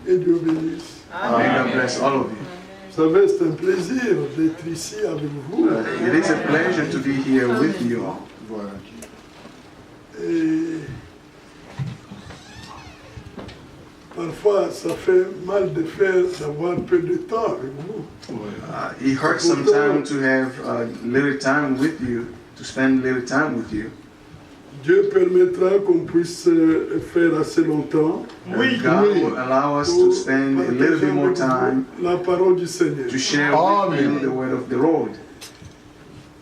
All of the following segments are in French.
et Dieu bénisse. May God bless all of you. Vous savez, c'est un plaisir d'être ici avec vous. It is a pleasure to be here with you all. Voilà. Et parfois, ça fait mal de faire d'avoir peu de temps avec vous. It hurts sometimes to have little time with you, to spend little time with you. Dieu permettra qu'on puisse faire assez longtemps. Oui, God will allow us to spend a little bit more time la parole du Seigneur. to share with you the word of the Lord.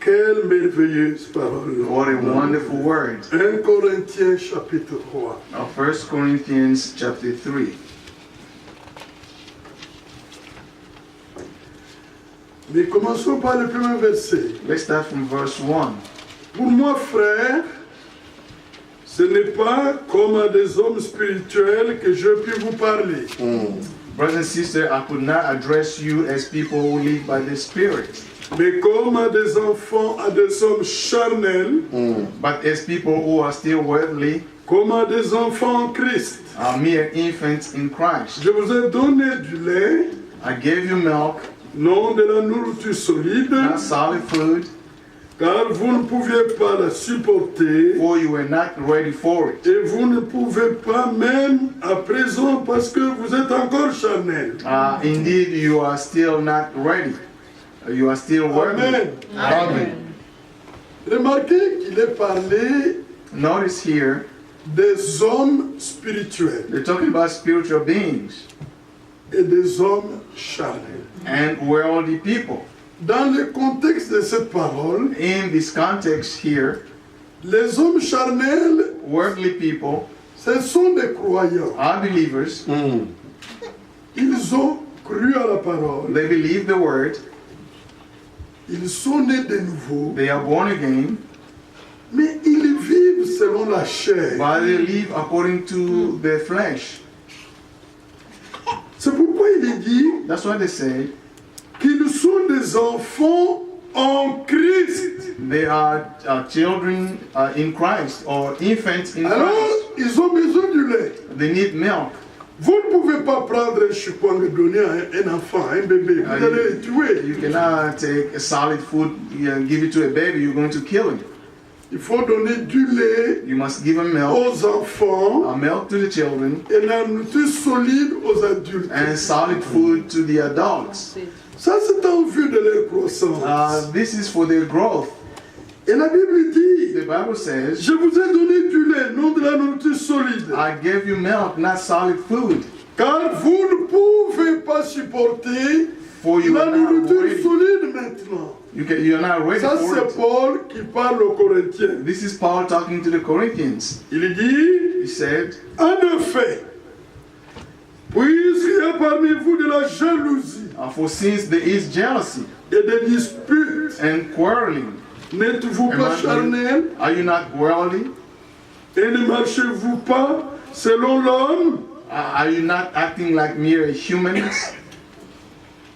Quelle merveilleuse parole. What a wonderful word. 1 Corinthiens chapitre 3. Now, 1 Corinthians chapter 3. Mais commençons par le premier verset. Let's start from verse 1. Pour moi, frère, ce n'est pas comme à des hommes spirituels que je puis vous parler. Brothers and sisters, I could not address you as people who live by the Spirit, Mais comme à des enfants, à des hommes charnels, but as people who are still worldly, comme à des enfants en Christ. mere infants in Christ. Je vous ai donné du lait, I gave you milk, non de la nourriture solide, not solid food, car vous ne pouviez pas la supporter, for you were not ready for it. et vous ne pouvez pas même à présent parce que vous êtes encore charnel. Indeed, you are still not ready. You are still worldly. Amen. Amen. Remarquez qu'il est parlé Notice here, des hommes spirituels they're talking about spiritual beings et des hommes charnels. and worldly people. Dans le contexte de cette parole, In this context here, les hommes charnels, worldly people ce sont des croyants. are believers. Ils ont cru à la parole. They believe the word. Ils sont nés de nouveau. They are born again, Mais ils vivent selon la chair. but they live according to the flesh. C'est pourquoi il est dit That's why they say qu'ils sont des enfants en Christ. they are children in Christ or infants in Alors, Christ. ils ont besoin du lait. They need milk. Vous ne pouvez pas prendre un chupon et donner à un enfant, un bébé. Vous allez le tuer. You cannot take a solid food, give it to a baby, you're going to kill him. Il faut donner du lait You must give him milk, aux enfants milk to the children, et la nourriture solide aux adultes. and solid food to the adults. Ça, c'est en vue de leur croissance. This is for their growth. Et la Bible dit, The Bible says, je vous ai donné du lait, non de la nourriture solide. I gave you milk, not solid food, Car vous ne pouvez pas supporter for you la are not nourriture ready. solide maintenant. You're not ready Ça, for c'est it. Paul qui parle aux Corinthiens. This is Paul talking to the Corinthians. Il dit, He said, en effet, puisqu'il y a parmi vous de la jalousie for since there is jealousy et des disputes, and quarreling, n'êtes-vous pas Am I- charnel are you not worldly? et ne marchez-vous pas selon l'homme? Are you not acting like mere humans?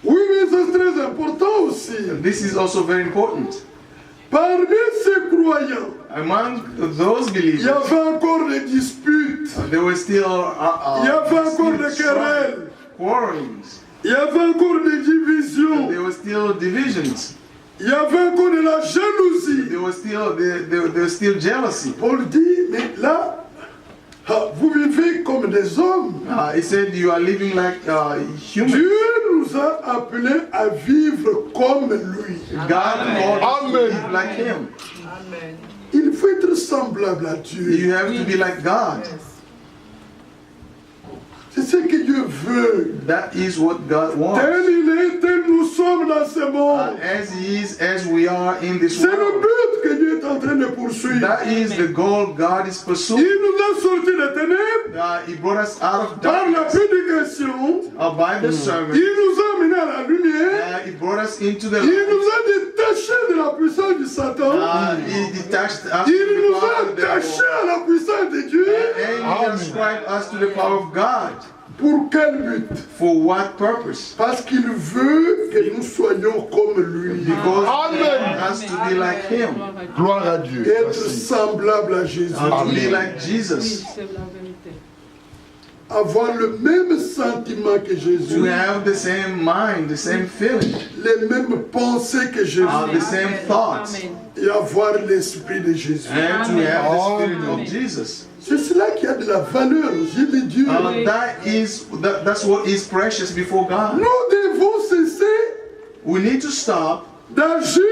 Oui, mais c'est très important aussi. This is also very important. Parmi ces croyants, Among those il y believers, avait encore des disputes, there were still il y avait encore des still querelles, quarrelings. il y avait encore des divisions, There were still divisions. il y avait encore de la jalousie. There was still jealousy. Paul dit, mais là, vous vivez comme des hommes. He said you are living like humans. Dieu nous a appelés à vivre comme lui. God called us to Amen. live like Him. Il faut être semblable à Dieu. You have to be like God. C'est ce que Dieu veut. That is what God wants. Tel il est, tel nous sommes dans ce monde. As He is, as we are in this C'est le world. but que Dieu est en train de poursuivre. That is the goal God is Il pursuing. nous a sortis des ténèbres He brought us out of par la darkness prédication. by the sermon. Il nous a amenés à la lumière. He brought us into the Il light. nous a détachés de la puissance du Satan. He detached us Il from nous the power a of the devil. attachés à la puissance de Dieu. And He ascribed us to the power of God. Pour quel but? For what purpose? Parce qu'il veut que nous soyons comme lui. Because Amen. man has to be like Him. Gloire à Dieu. Être Merci. semblable à Jésus. To be Amen. like Jesus. avoir le même sentiment que to Jésus, have the same mind, the same feeling, les mêmes pensées que Jésus, the same thoughts, et avoir l'esprit de Jésus. and to have the spirit Amen. of Jesus. C'est cela qui a de la valeur aux yeux de Dieu. That's what is precious before God. Nous devons cesser We need to stop d'agir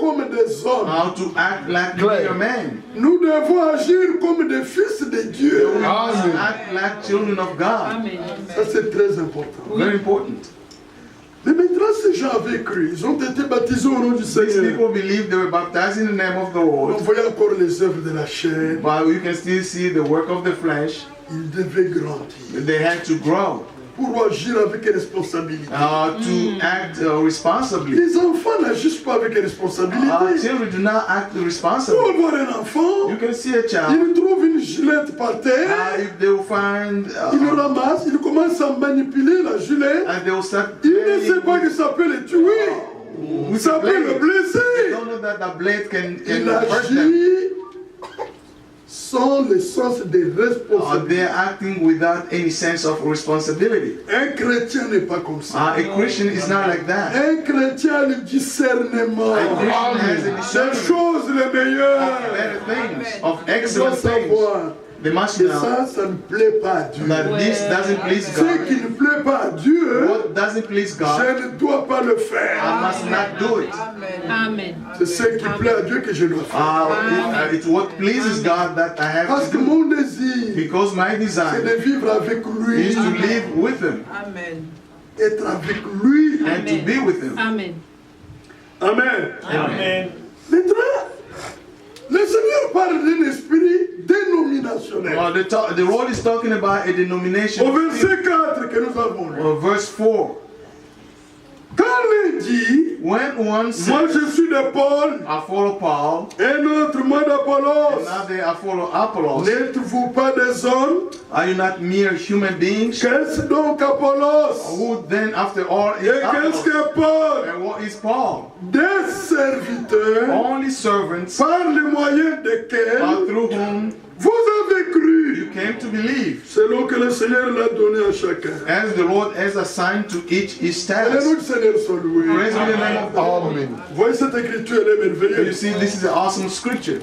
comme des hommes. how to act like Claire. mere men. Nous devons agir comme des fils de Dieu. We must Amen. act like children of God. Ça, c'est très important. Very important. Mais maintenant, ces gens avaient cru. Ils ont été baptisés au nom du These Seigneur. people believe they were baptized in the name of the On Lord, voyait encore les œuvres de la chair. but you can still see the work of the flesh. Ils devaient grandir They had to grow pour agir avec responsabilité. to act responsibly. Les enfants n'agissent pas avec responsabilité. Children do not act Pour responsibly. avoir un enfant, You can see a child. il trouve une gilette par terre, If they will find, il le ramasse, il commence à manipuler la gilette. and they will start Il ne playing sait pas que ça peut le tuer. with Ça the peut le blade. They blesser. don't know that the blade can Il hurt them. agit sans le sens des responsabilités. They are acting without any sense of responsibility. Un chrétien n'est pas comme ça. A Christian is not like that. Un chrétien a le discernement A Christian has a des discernment choses les of meilleures. better things, of Ils doivent excellent things. savoir. They must Et know ça ne plaît pas à Dieu. that this doesn't please Ce God. qui ne plaît pas à Dieu, What doesn't please God, je ne dois pas le I faire. must not do it. Amen. C'est ce qui plaît à Dieu que je dois faire. It's what pleases God that I have Parce to que do. mon désir, Because my c'est desire de vivre avec lui, is to live with Him Amen. être avec lui. and to be with Him. Amen. Amen. Amen. Maintenant, le Seigneur parle d'un esprit dénominationnel. The Lord is talking about a denomination. Au verset 4 que nous avons lu. Verse 4. Quand l'un dit, When one says, moi je suis de Paul, I follow Paul, un autre moi d'Apollos, another I follow Apollos, n'êtes-vous pas des hommes? are you not mere human beings? Qu'est-ce donc Apollos? Who then, after all, is Et qu'est-ce Apollos? que Paul? And what is Paul? Des serviteurs Only servants par le moyen desquels through whom vous avez cru, you came to believe, selon que le Seigneur l'a donné à chacun. as the Lord has assigned to each his Et le nom task. du Seigneur soit loué. Praise be the name of the Lord. Amen. Voyez cette écriture, elle est You merveilleuse. see, this is an awesome scripture.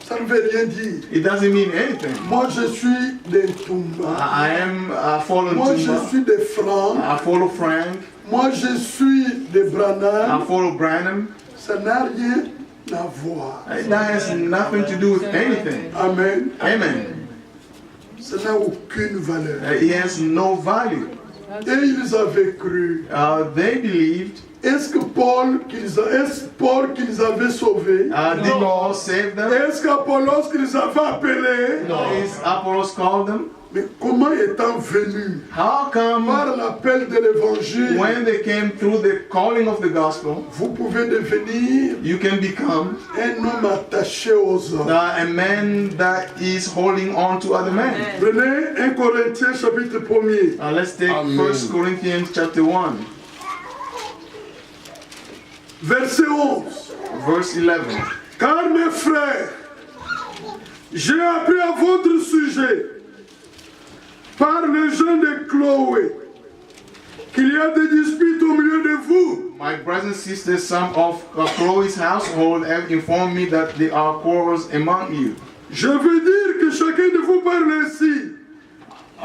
Ça ne veut rien dire. It doesn't mean anything. Moi je suis des Toumba. I am following Moi je Tumba. suis des Francs. I follow Frank. Moi je suis des I Branham. follow Branham. Ça n'a rien à voir. That has nothing to do with anything. Amen. Amen. Ça n'a aucune valeur. It has no value. Et ils avaient cru. They believed. Est-ce que Paul qu'ils avaient sauvés? Did Paul save them? Est-ce qu'Apollos qu'ils avaient appelés? Is Apollos called them? Mais comment étant venus How come par l'appel de l'évangile, when they came through the calling of the gospel, vous pouvez devenir you can become un homme attaché aux hommes? a man that is holding on to other men? Prenez 1 Corinthiens chapitre 1er. Let's take Amen. 1 Corinthians chapter 1, Verset 11. verse 11. Car mes frères, j'ai appris à votre sujet par les gens de Chloé qu'il y a des disputes au milieu de vous. My brothers and sisters, some of Chloe's household have informed me that there are quarrels among you. Je veux dire que chacun de vous parle ainsi.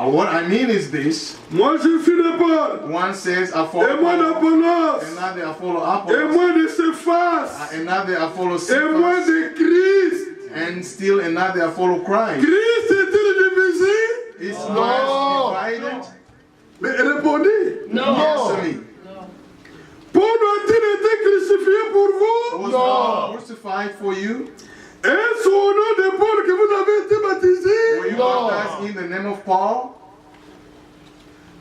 What I mean is this. Moi je suis de Paul, One says, I et follow moi Paul, d'Apollos, another I follow et Apollos, moi de Cephas, another I follow et moi Cephas, de Christ. and still another I follow Christ. Christ est-il divisé? Is No. Christ divided? Mais répondez, Answer me. Paul a-t-il été crucifié pour vous? Was God crucified for you? Est-ce au nom de Paul que vous avez été Were baptisé? you baptized in the name of Paul?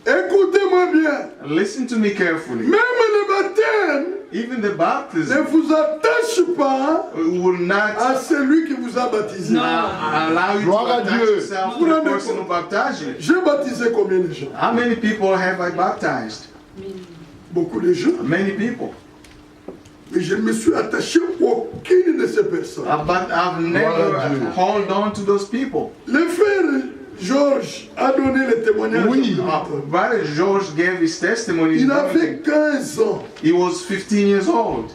Écoutez-moi bien, Listen to me carefully. même le baptême Even the ne baptism vous attache pas will not à celui qui vous a baptisé. allow you to Gloire à attach Dieu. yourself to the person who baptized you. J'ai baptisé combien de gens? How many people have I baptized? Beaucoup de gens. Many people. Mais je ne me suis attaché à aucune de ces personnes. But I've never Gloire à Dieu. held on to those people. Les frères Georges a donné le témoignage. Oui. Brother George gave his testimony. Il avait 15 ans. He was 15 years old.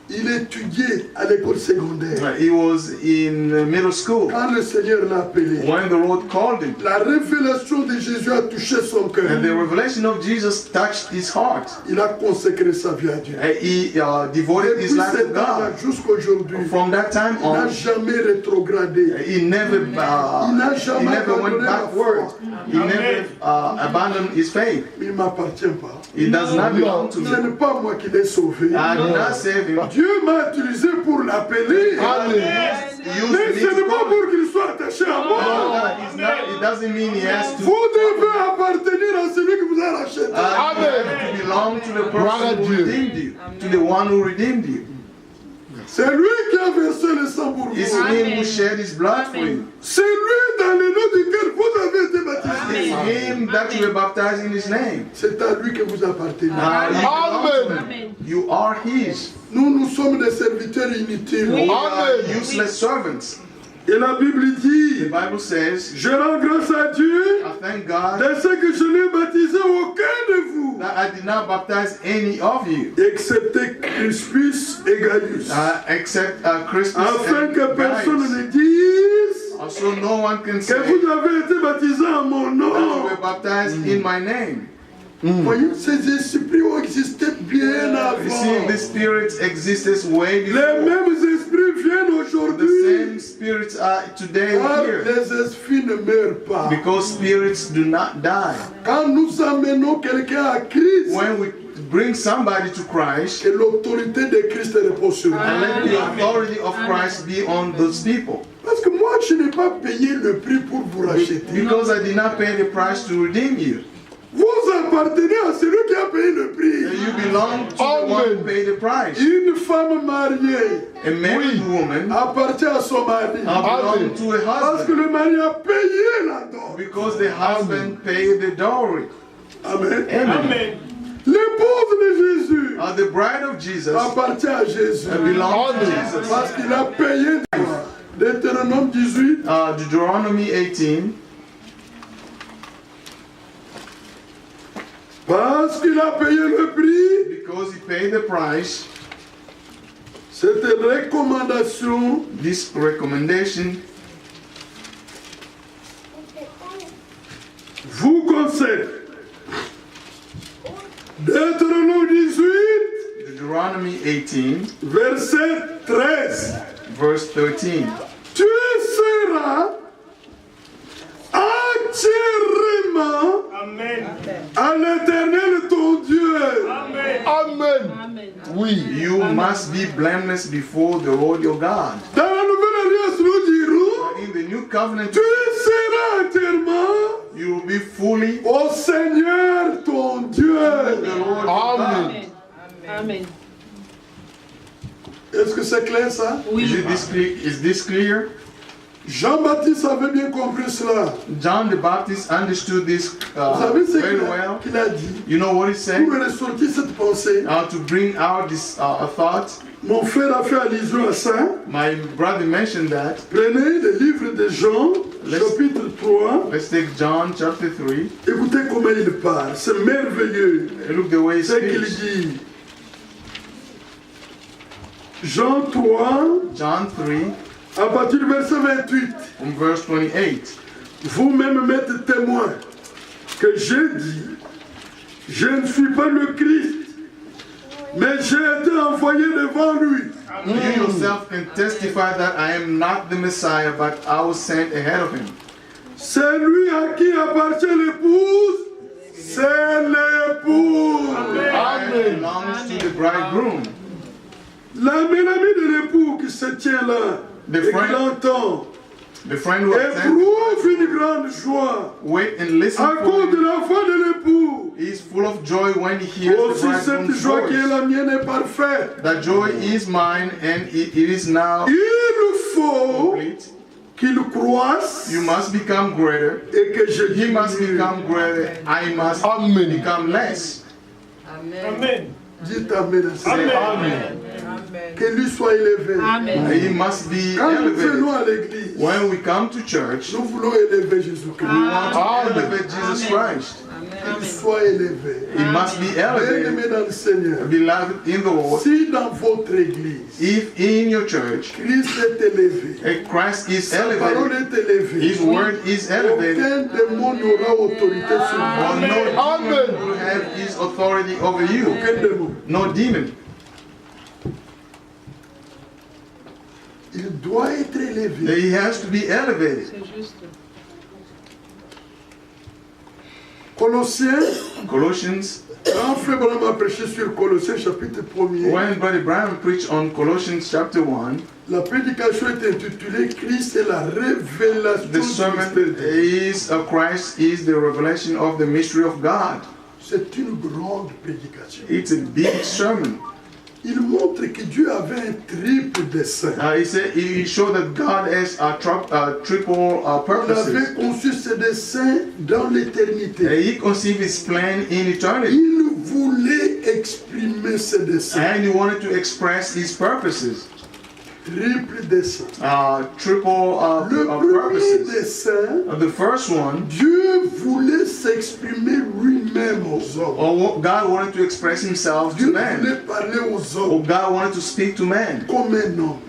Il étudiait à l'école secondaire. He was in middle school Quand le Seigneur l'a appelé, when the Lord called him. la révélation de Jésus a touché son cœur. And the revelation of Jesus touched his heart. Il a consacré sa vie à Dieu. He devoted his Depuis life to cet temps-là God. jusqu'à aujourd'hui, From that time il n'a on, jamais rétrogradé. he never went backward. He Amen. never abandoned his faith. Mais il ne m'appartient pas. It does not belong to Ce me. n'est pas moi qui l'ai sauvé. I did not save him. Dieu m'a utilisé pour l'appeler. Amen. He used Mais me ce to n'est pas call him. pour qu'il soit attaché à moi. It doesn't mean he has to. Vous devez appartenir à celui qui vous a racheté. You have to belong to the Gloire à person who Dieu. redeemed you, to the one who redeemed you. C'est lui qui a versé le sang pour It's vous. him who shed his blood for you. C'est lui dans le nom duquel vous avez été baptisé. It's him that you were baptized in his name. C'est à lui que vous appartenez. You belong to Amen. him. You are his. Nous sommes des serviteurs inutiles. We are Amen. useless servants. Et la Bible The dit, Bible says, je rends grâce à Dieu I thank God de ce que je n'ai baptisé aucun de vous, that I did not baptize any of you, excepté Crispus et Gaius, except Christus afin and que personne Gaius. ne dise Also, no one can que say vous avez été baptisé en mon that you nom. were baptized in my name. Voyez, ces esprits ont existé bien You see, avant. the spirits existed way Les before. mêmes esprits viennent The aujourd'hui. same spirits are today Car here. les esprits ne meurent pas. Because spirits do not die. Quand nous amenons quelqu'un à Christ, When we bring somebody to Christ, que l'autorité de Christ repose sur nous. and let the authority of Christ be on those people. Parce que moi, je n'ai pas payé le prix pour vous racheter. Because I did not pay the price to redeem you. Vous appartenez à celui qui a payé le prix. And you belong to the one who paid the price. Une femme mariée A married woman appartient à son mari. belongs to a Parce que husband. le mari a payé la dot. Because the husband paid the dowry. Amen. Amen. L'épouse de Jésus The bride of Jesus appartient à Jésus. belongs to Amen. Jesus. Parce qu'il a payé. Deutéronome 18. Deuteronomy 18. Parce qu'il a payé le prix, Because he paid the price, cette recommandation this recommendation vous concerne. Deutéronome 18, Deuteronomy 18, verset 13. verse 13. Tu seras entièrement à l'Éternel ton Dieu. Amen. Oui. You must be blameless before the Lord your God. Dans la nouvelle alliance, nous dirons, In the new covenant, tu seras entièrement you will be fully au Seigneur ton Dieu. the Lord your God. Amen. Amen. Est-ce que c'est clair ça? Is this clear? Jean-Baptiste avait bien compris cela. John the Baptist understood this Vous savez ce very qu'il well. qu'il a dit? You know what he said? Pour ressortir cette pensée, To bring out this thought, mon frère a fait allusion à ça. my brother mentioned that. Prenez le livre de Jean, Let's- chapitre 3. Let's take John chapter 3. Écoutez comment il parle. C'est merveilleux. Look the way he Ce qu'il speaks. dit. Jean 3, John 3, à partir du verset 28. from verse 28. Vous-même m'êtes témoin que j'ai dit, je ne suis pas le Christ, mais j'ai été envoyé devant lui. You yourself can testify that I am not the Messiah, but I was sent ahead of him. C'est lui à qui appartient l'épouse, c'est l'épouse. It belongs to the bridegroom. La mélanie de l'époux qui se tient là, The et qui friend- l'entend, The friend who attends, éprouve une grande joie wait and listen à for cause de him. la voix de l'époux. He is full of joy when he hears Aussi the cette bridegroom's joie qui est voice. la mienne est parfaite. That joy is mine, and it is now Il faut complete. qu'il croisse You must become greater. et que je He must diminue. become greater. I must Amen. become less. Amen. Dites Amen à ça. Say Amen. Que lui soit élevé. He must be Quand nous venons elevated. à l'église, When we come to church, nous voulons élever Jésus-Christ. we want to Amen. elevate Jesus Christ. Qu'il soit élevé. He must be elevated, Bien-aimé dans le Seigneur, beloved in the Lord. si dans votre église, If in your church, Christ est élevé, Christ is sa parole elevated, est élevée, His word is elevated, aucun démon n'aura autorité sur vous. or no Amen. demon will have His authority over you. Aucun démon. No demon. Il doit être élevé. He has to be elevated. Colossiens, Colossians, quand Frère Branham a prêché sur Colossiens chapitre 1er, when Brother Brown preached on Colossians chapter 1, la prédication est intitulée Christ est la révélation the du sermon mystère de Dieu. is Christ is the revelation of the mystery of God. C'est une grande prédication. It's a big sermon. Il montre que Dieu avait un triple dessein. He showed that God has triple Il purposes. avait conçu ses desseins dans l'éternité. He conceived His plan in eternity, Il voulait exprimer ses desseins. and He wanted to express His purposes. Triple dessein. Triple Le premier purposes. dessein, The first one, Dieu voulait s'exprimer lui-même aux hommes. God wanted to express Himself to Dieu man. voulait parler aux hommes God wanted to speak to man, comme un homme.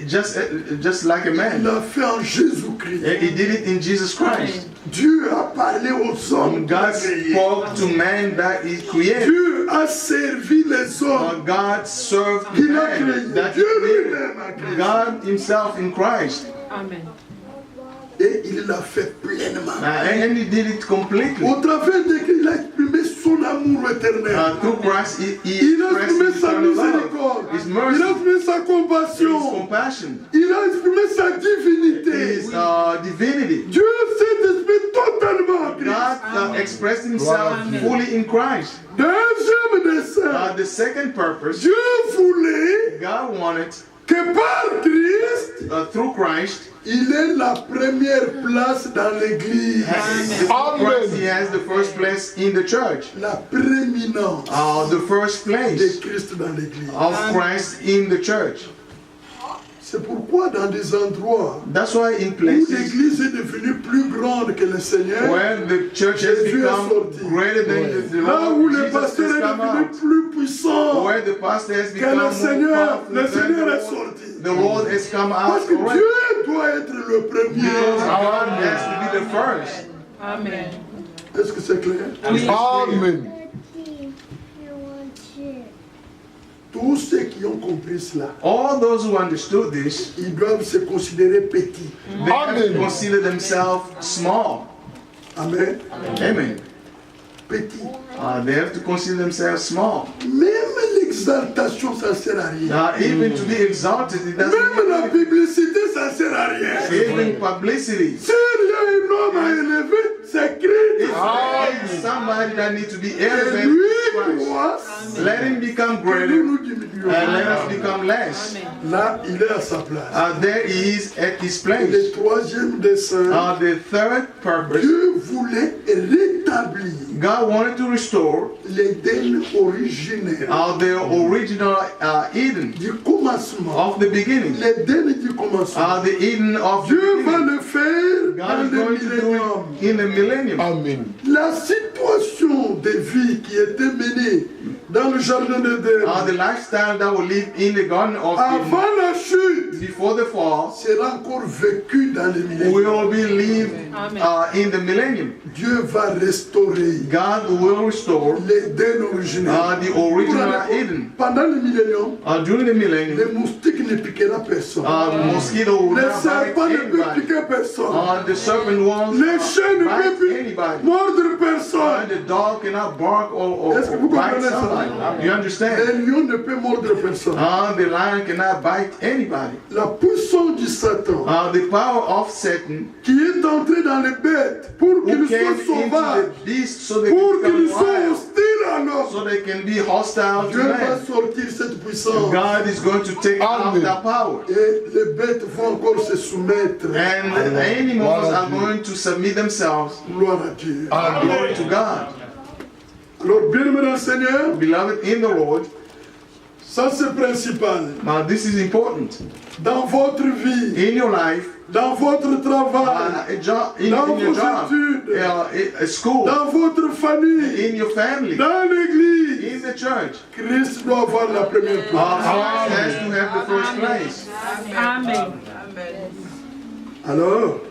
just like a Il man. l'a fait en Jésus-Christ. He did it in Jesus Christ. Dieu a parlé aux hommes. God qu'il a créés. spoke to man that He created. Dieu a servi les hommes. God served the Il a man créé. that He Dieu created. lui-même a créé. God Himself in Christ. Amen. Et il l'a fait pleinement. And He did it completely. Au travers de Christ, il a exprimé son amour éternel. Through Christ, He Il a expressed exprimé His sa eternal love, miséricorde. His Il a mercy, exprimé sa His compassion. compassion, Il a exprimé sa divinité. His divinity. Dieu s'est exprimé totalement en Christ. God expressed Himself fully in Christ. Deuxième dessein. The second purpose, Dieu voulait God wanted que par Christ, through Christ, il ait la première place dans l'église. Christ, He has the first place in the church. La prééminence The first de place Christ dans l'église. of Christ in the church. C'est pourquoi dans des endroits That's why in où places l'église est devenue plus grande que le Seigneur, where the church has Jésus est become sorti. greater than the là Lord, où le Jesus pasteur has est come devenu out. plus puissant Where the pastor has que become le more Seigneur, powerful le than Seigneur the est Lord. sorti. The Lord has come out Parce que already. Dieu doit être le premier. God has to be the first. Amen. Est-ce que c'est clair? Amen. Tous ceux qui ont compris cela, All those who understood this, ils doivent se considérer petits. they have to Amen. consider themselves small. Amen. Amen. Petits. They have to consider themselves small. Même l'exaltation, ça ne sert à rien. Even to be exalted, it doesn't Même la mean publicité, ça ne sert à rien. even publicity. S'il y a un homme à élever, c'est Christ. If there is somebody that needs to be Et elevated, lui Christ, croisse, let him become que greater nous nous diminuons. and let us become less. Là, il est à sa place. There he is at his Et le place. troisième dessein, The third purpose, Dieu voulait rétablir God wanted to restore l'Éden originel the original Eden du commencement. of the beginning, L'Éden du commencement. the Eden of the Dieu va beginning. le faire God dans is le going to do millénium. it in the millennium. Amen. La situation de vie qui était menée dans le jardin d'Éden The lifestyle that will live in the Garden of Eden avant la chute before the fall sera encore vécu dans le millénium. will be lived in the millennium. Dieu va restaurer God will restore l'Éden originel. the original Eden. Pendant le millénium, During the millennium, les moustiques ne piquera personne. mosquito will Les not bite serpents ne peuvent anybody. piquer personne. The serpent won't Les chiens ne bite peuvent anybody. mordre personne. The dog cannot bark or Est-ce que vous bite comprenez ça? somebody. You understand? Les lions ne peuvent mordre personne. The lion cannot bite anybody. La puissance du Satan The power of Satan qui est entré dans les bêtes pour who qu'ils came soient into sauvages, the beast so they pour can qu'ils become soient wild, hostiles à l'homme. so they can be hostile to Dieu va man. sortir cette puissance. God is going to take out Amen. that power. Et les bêtes vont encore se soumettre. And the animals are going to submit themselves. Gloire à Dieu. Glory to God. Alors, bien-aimés dans le Seigneur, Beloved in the Lord, Ça c'est principal. Now this is important. Dans votre vie, In your life, dans votre travail, a job, in dans your vos job, études, a school, dans votre famille, in your family, dans l'église, in the church. Christ doit avoir la première place. Christ has to have the first place. Amen. Alors,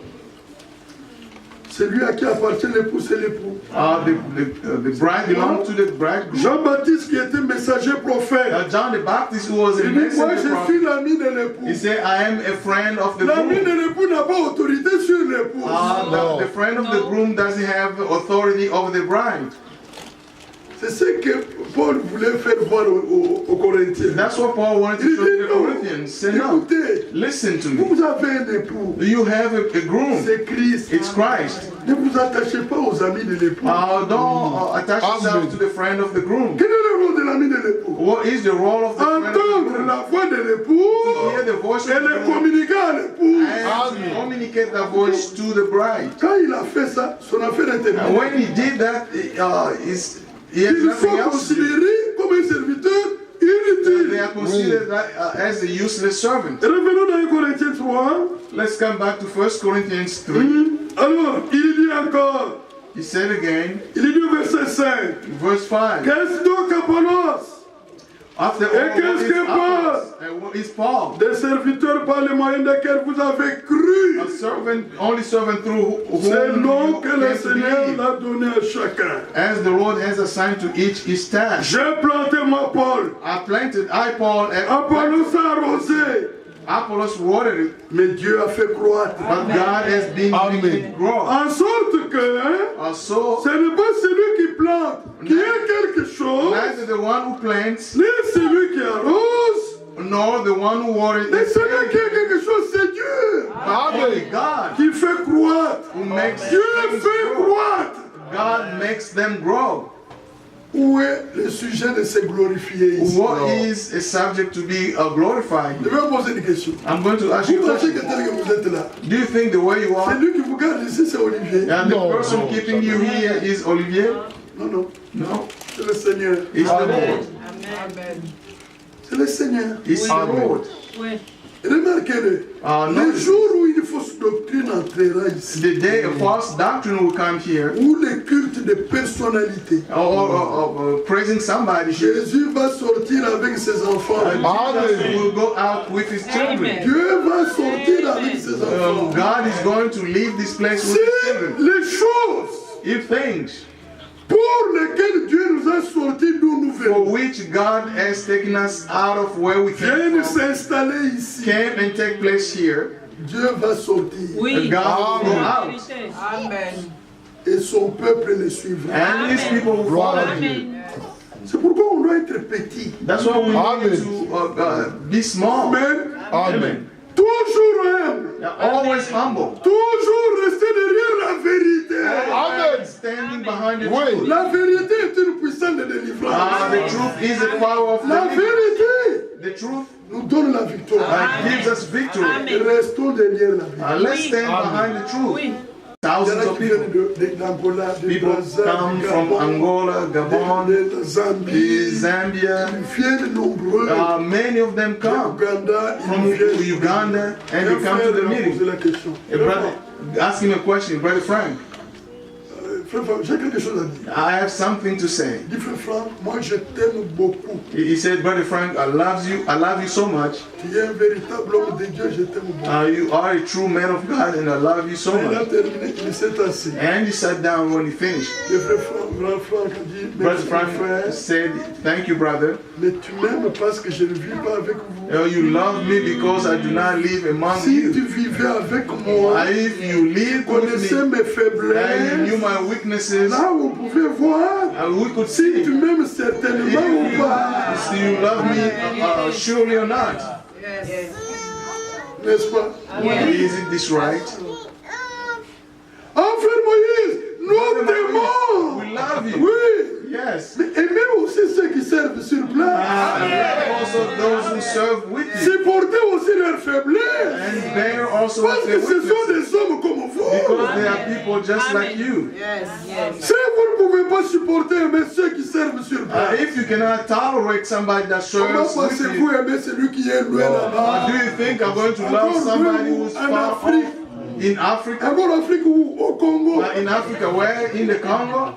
celui à qui appartient l'époux, c'est l'époux. The bride belongs to the bridegroom. Jean-Baptiste qui était messager prophète, John the Baptist, who was a il dit, moi messenger je prophet, suis l'ami de l'époux. he said, I am a friend of the L'ami de groom. l'époux n'a pas autorité sur l'époux. The friend of the groom doesn't have authority over the bride. C'est ce que Paul voulait faire voir aux Corinthiens. That's what Paul wanted to Il show dit the non, Corinthians. Say no. écoutez, Listen to me. vous avez un époux, You have a groom. c'est Christ. It's Christ. Ne vous attachez pas aux amis de l'époux. Don't attach yourself to the friend of the groom. Quel est le rôle de l'ami de l'époux? What is the role of the friend of the Entendre groom? la voix de l'époux To hear the voice et of the le groom communiquer à l'époux. and to communicate that voice to the bride. Quand il a fait ça, son affaire est And terminée. when he did that, he has Il nothing faut else to do. considérer comme un serviteur They inutile. are considered as a useless servant. Revenons dans 1 Corinthiens 3. Let's come back to 1 Corinthians 3. Alors, il dit encore, He said again, il dit au verset 5, verse 5. qu'est-ce donc Apollos? After all, Et qu'est-ce what is que Apollos? And what is Paul? Des serviteurs par le moyen desquels vous avez cru. A servant, only servant through C'est le nom whom que you le came to Seigneur believe, a donné à chacun. as the Lord has assigned to each his task. J'ai planté ma Paul. I, Paul, have Apollos a arrosé. Apollos watered it, Mais Dieu a fait croître. but God has been making it grow. En sorte que So, ce n'est pas celui qui plante qui a quelque chose, neither the one who plants ni celui qui arrose, nor the one who waters mais is celui qui a quelque chose, c'est Dieu only God qui fait croître. who makes Dieu things fait grow. croître. God makes them grow. Où est le sujet de se glorifier ici? What is a subject to be glorified? Je vais vous poser une question. I'm going to ask you Vous a pensez que question. tel que vous êtes là, Do you think the way you c'est are lui qui vous garde ici, c'est Olivier? and the No, person no, keeping you here is Olivier? Non, non, No, c'est le Seigneur. it's the Lord. C'est le Seigneur. It's the Amen. Lord. Oui. Remarquez-le. No, Le jour où une fausse doctrine entrera ici, the day a false doctrine will come here, où le culte de personnalité, or praising somebody here, Jésus va sortir avec ses enfants. Jesus will go out with his children. Amen. Dieu va sortir avec ses enfants. God is going to leave this place with Si his children. les choses If things pour lesquelles Dieu nous a sortis d'où nous for venons which God has taken us out of where we came viennent from s'installer ici, came and take place here, Dieu va sortir Oui. God will go out. Vérité. Amen. et son peuple le suivra. And these people will follow you. Amen. C'est pourquoi on doit être petit. That's why we Amen. need to be small. Amen. Amen. Toujours humble. They're always humble. Toujours rester derrière la vérité. Amen. Standing behind the Oui. truth. La vérité est une puissance de délivrance. The truth is the power of La the vérité The truth nous donne la victoire. gives us victory. Amen. Restons derrière la vérité. Let's stand behind the truth. Oui. Il y en Thousands a of qui people. viennent d'Angola, de People Brazza, come de from Gabon, Angola, Gabon, de Zambie. Zambia. Ils viennent nombreux. Many of them come Uganda, from ils viennent. Uganda and they come to the meeting. Poser la question. A brother, ask him a question, Brother Frank. Frère Franck, j'ai quelque chose à dire. I have something to say. Dis frère Franck, moi je t'aime beaucoup. He said, Brother Frank, I love you so much. Tu es un véritable homme de Dieu, je t'aime beaucoup. You are a true man of God and I love you so Il a much. terminé, il s'est assis. And he sat down when he finished. Le frère Franck, grand Franck a dit, Brother merci frère, Frank said, thank you, brother. mais tu m'aimes parce que je ne vis pas avec vous. You love me because I do not live among Si tu you. vivais avec moi, If you tu live with connaissais me mes and you faiblesses, knew my weaknesses, là vous pouvez voir we could si see tu m'aimes certainement ou pas. if you love me surely or not. Yes. N'est-ce pas? Isn't this right? Ah frère Moïse, nous t'aimons. We love you. Oui. Yes. Mais aimez aussi ceux qui servent sur place. And also those who serve with you. Supportez aussi leurs faiblesses. And bear also Parce their que ce sont weaknesses. des hommes comme vous. Because they are people just like you. Yes. Yes. Si vous ne pouvez pouvez pas supporter un monsieur qui serve sur place, If you cannot tolerate somebody that comment serves with pensez-vous you, aimer celui qui est loin là-bas? do you think I'm going to love somebody who's far off in Africa? Encore en Afrique ou au Congo? In Africa, where? In the Congo?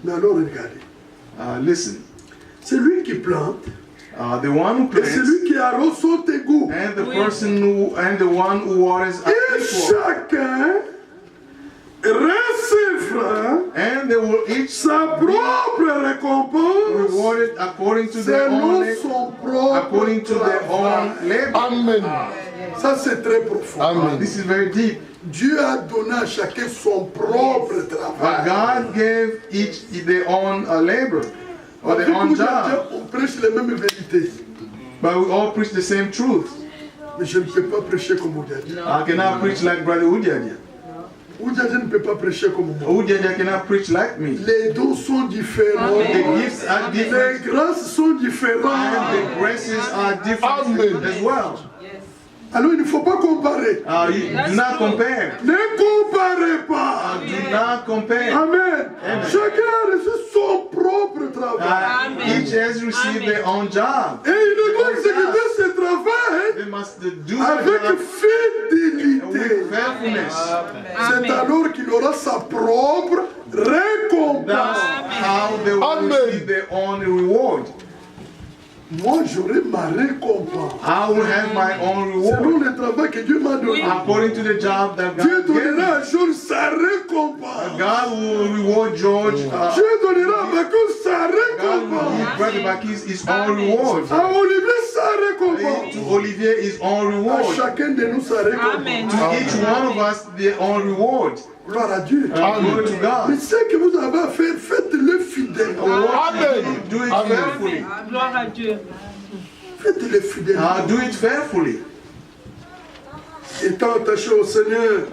Mais alors regardez, Listen, c'est lui qui plante the one who et plants celui qui arrose sont égaux. and the person who and the one who waters are Et equal, chacun recevra and they will each sa propre récompense rewarded according to their own selon son propre according to their own travail. labor. Amen. Ça c'est très profond. Amen. This is very deep. Dieu a donné à chacun son propre travail. God gave each their own labor or their Avec own nous, job, on prêche les mêmes vérités. but we all preach the same truth. Mais je ne peux pas prêcher comme Oudjadja. I cannot preach like Brother Udiadia. Oudjadja ne peut pas prêcher comme moi. Udiadia cannot preach like me. Les dons sont différents. The gifts are Les different, grâces sont différentes. and the graces are different Amen. as well. Alors il ne faut pas comparer. You do not compare. Ne comparez pas. Do not compare. Amen. Chacun a reçu son propre travail. Each has received their own job. Et il doit exécuter ce travail They must do avec their job fidélité. with faithfulness. C'est alors qu'il aura sa propre récompense. That's how they will Amen. receive their own reward. Moi, j'aurai ma récompense. I will have my own reward Selon le travail que Dieu m'a donné. according to the job that Dieu God gave me. donnera à Georges sa récompense. God will reward George. Dieu donnera à Bacchus sa God will récompense. give Brother Bakis his own reward. À Olivier sa récompense. To Olivier his own À reward. chacun de nous sa récompense. To each one of us their own reward. Gloire à Dieu. Glory to Mais God. ce que vous avez à faire, faites-le fidèlement. Amen. Do it Amen. faithfully. Gloire à Dieu. Faites-le fidèlement. Do it faithfully. Étant attaché au Seigneur.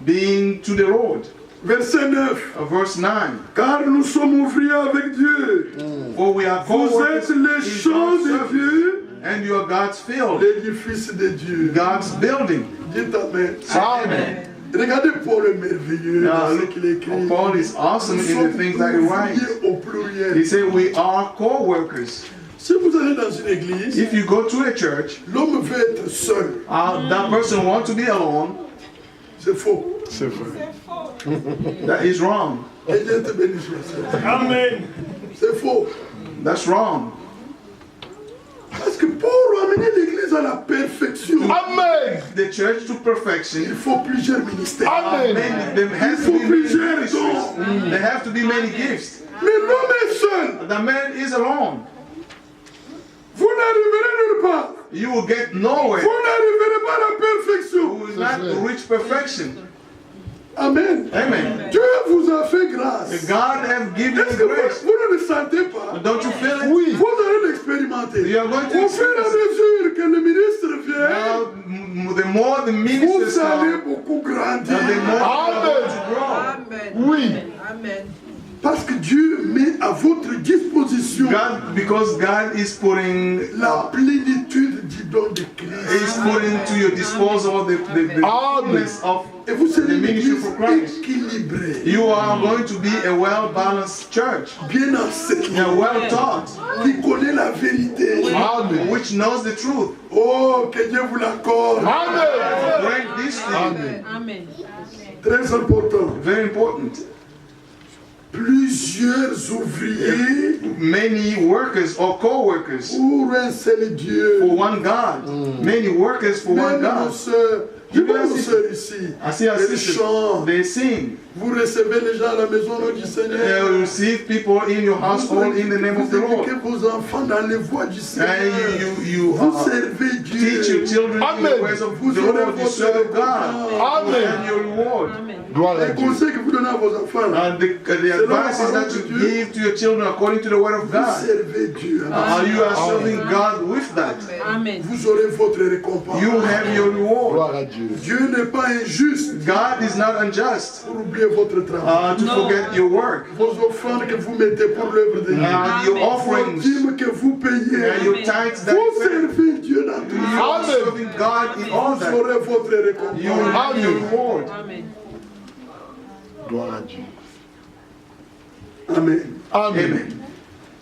Being to the Lord. Verset 9. Verse 9. Car nous sommes ouvriers avec Dieu. For we are Vous co-workers êtes les in champs God's de service, Dieu, and you are God's field, l'édifice de Dieu. God's building. Dites Amen. Amen. Regardez Paul est merveilleux dans ce qu'il écrit. Paul is awesome Nous in the sommes things that he writes. ouvriers au pluriel. He said we are co-workers. Si vous allez dans une église, If you go to a church, l'homme veut être seul. that person wants to be alone. C'est faux. C'est vrai. That is wrong. Que Dieu te bénisse. ma sœur. Amen. C'est faux. That's wrong. Parce que pour ramener l'église à la perfection, Amen. The church to il perfection. faut plusieurs ministères. Amen. There has to be many ministries. There have to be many gifts. Mais l'homme est seul. The man is alone. Vous n'arriverez nulle part. You will get nowhere. Vous n'arriverez pas à la perfection. You will not reach perfection. Amen. Amen. Dieu vous a fait grâce. God have given Est-ce you que grace. vous ne le sentez pas? Don't you feel it? Oui. Vous allez l'expérimenter. You are going to Au fur et à mesure que le ministre vient, Now, the more the vous ministers allez come, beaucoup the grandir. more Amen. to grow. Amen. Oui. Amen. Parce que Dieu met à votre disposition Because God is putting la plénitude du don de Christ. is putting to your disposal the fullness of Et vous serez the une ministry église for Christ. équilibrée, You are going to be a well-balanced church, bien enseignée, well taught, qui connaît la vérité. Amen. which knows the truth. Oh, que Dieu vous l'accorde. Amen. Grant this thing. Amen. Amen. Très important. Very important. Plusieurs ouvriers Many workers or co-workers pour un seul Dieu. for one God. Many workers for one Même nos God. sœurs, je vois nos sœurs ici. I see our Elles sisters. chantent. They sing. Vous recevez les gens à la maison au nom du They Seigneur. receive people in your household in the name of the Vous Lord. éduquez vos enfants dans les voies du Seigneur. And you Vous servez teach your Dieu. children in Amen. the ways of Vous the aurez Lord. You votre serve God. récompense. And Amen. your reward. Gloire à Les Dieu. conseils que vous donnez à vos enfants, And the advices that you give to your children according to the word of vous God. servez Dieu. You are serving God with that. Amen. Vous aurez votre récompense. You have your reward. Gloire à Dieu. Dieu. Dieu n'est pas injuste God is not unjust pour oublier votre travail. to forget your work. Vos offrandes que vous mettez pour l'œuvre de Dieu. Your Vos offerings dîmes que vous payez. and your tithes that Vous you pay. servez Dieu dans tout You ça. are serving God in all Vous that. aurez votre You will récompense. have your reward. Gloire à Dieu. Amen. Amen. Amen.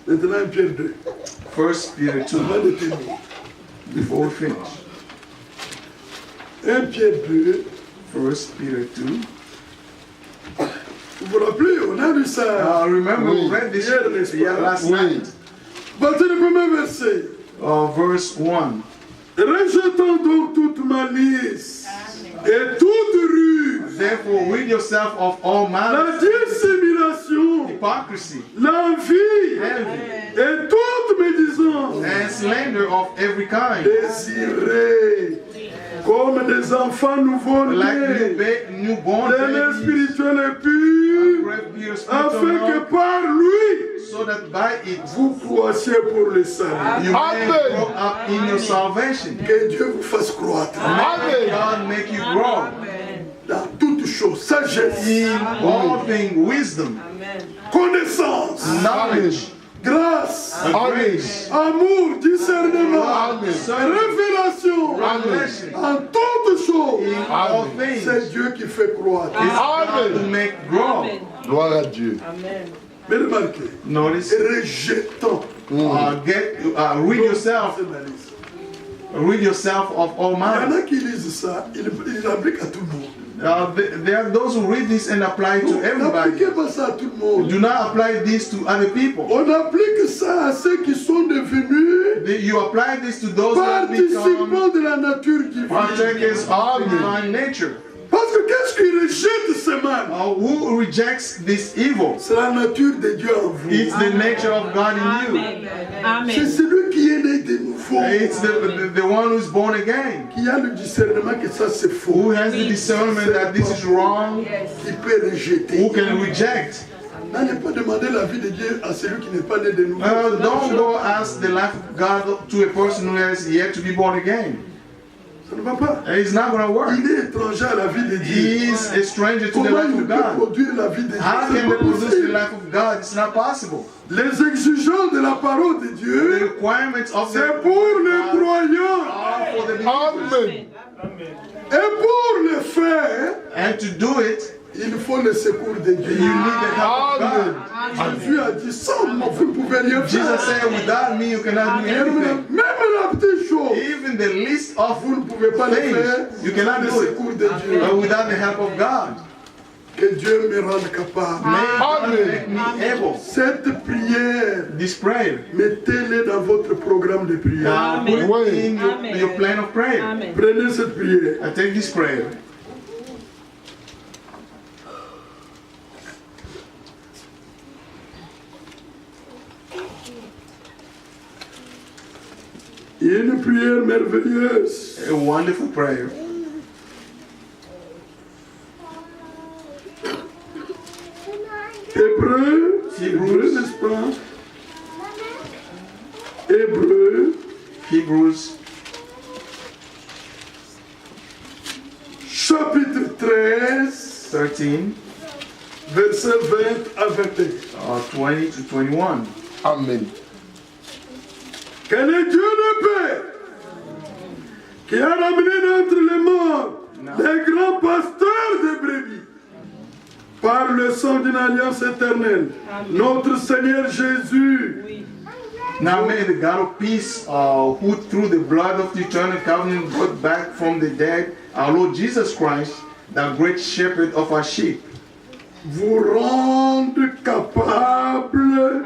Maintenant, Pierre 2. 1 Peter 2, On va le terminer. before we finish. 1 Pierre 2. 1 Peter 2. Vous vous rappelez, on a lu ça. Remember, we Oui. read this Hier, n'est-ce pas? last Oui. night. Partir du premier verset. Verse 1. Rejetant donc toute malice et toute ruse, Therefore, rid yourself of all la malice, dissémination, hypocrisy, l'envie envy, et toute médisance. and slander of every kind, Désirez comme des enfants like nouveau-nés, newborn les mains babies, spirituelles et pures, crave pure afin spiritual que milk, par lui so that by it vous croissiez pour le salut. you may Amen. grow up in your salvation. Que Dieu vous fasse croître May God make you grow dans toutes choses, sagesse, in all things, wisdom, connaissance, knowledge, grâce, grace, amour, discernement, Amen. révélation, revelation, en toutes choses. in all things. C'est Dieu qui fait croître. It's God Amen. to make grow. Gloire à Dieu. Mais remarquez, Notice, rejetons rid yourself, cette malice. rid yourself of all Il y en malice. a qui lisent ça, ils l'appliquent à tout le monde. There are those who read this and apply it to everybody. N'appliquez pas ça à tout le monde. Do not apply this to other people. On applique ça à ceux qui sont devenus You apply this to those who have become participants de la nature divine. partakers of divine nature. Parce que qu'est-ce qui rejette ce mal? Who rejects this evil? C'est la nature de Dieu en vous. It's the nature of God in you. C'est celui qui est né de nouveau, It's the one who's born again, qui a le discernement que ça c'est faux, who has the discernment that this is wrong, qui peut rejeter. who can reject. N'allez pas demander la vie de Dieu à celui qui n'est pas né de nouveau. Don't go ask the life of God to a person who has yet to be born again. Ça ne va pas. It's not going to work. Il est étranger à la vie de Dieu. He is a stranger to the Comment life il of peut God. produire la vie de Dieu? How C'est can pas they produce the possible. life of God? It's not possible. Les exigences de la parole de The Dieu, requirements of the c'est pour les croyants. are for the believers. Amen. Et pour le faire, And to do it, il faut le secours de Dieu. you need the help of Amen. God. Jésus a dit, sans moi, vous ne pouvez rien Jesus faire. said, without me, you cannot do anything. Même la petite chose, Even the least of vous ne pouvez pas le things, faire you sans cannot le do it secours de Dieu. without the help of God. Que Dieu me rende capable. May God Amen. make me able. Cette prière, This prayer, mettez-le dans votre programme de prière. put it Oui. in your plan of prayer. Prenez cette prière. I take this prayer. Une prière merveilleuse. A wonderful prayer. Hébreu, n'est-ce pas? Hébreu, Hebrews chapitre 13, 13, verset 20 à 21. 20 to 21. Amen. Que le Dieu de paix, qui a ramené d'entre les morts les grands pasteurs de brebis, par le sang d'une alliance éternelle, notre Seigneur Jésus, Now may the God of peace, who through the blood of the eternal covenant brought back from the dead our Lord Jesus Christ, the great shepherd of our sheep, vous rende capable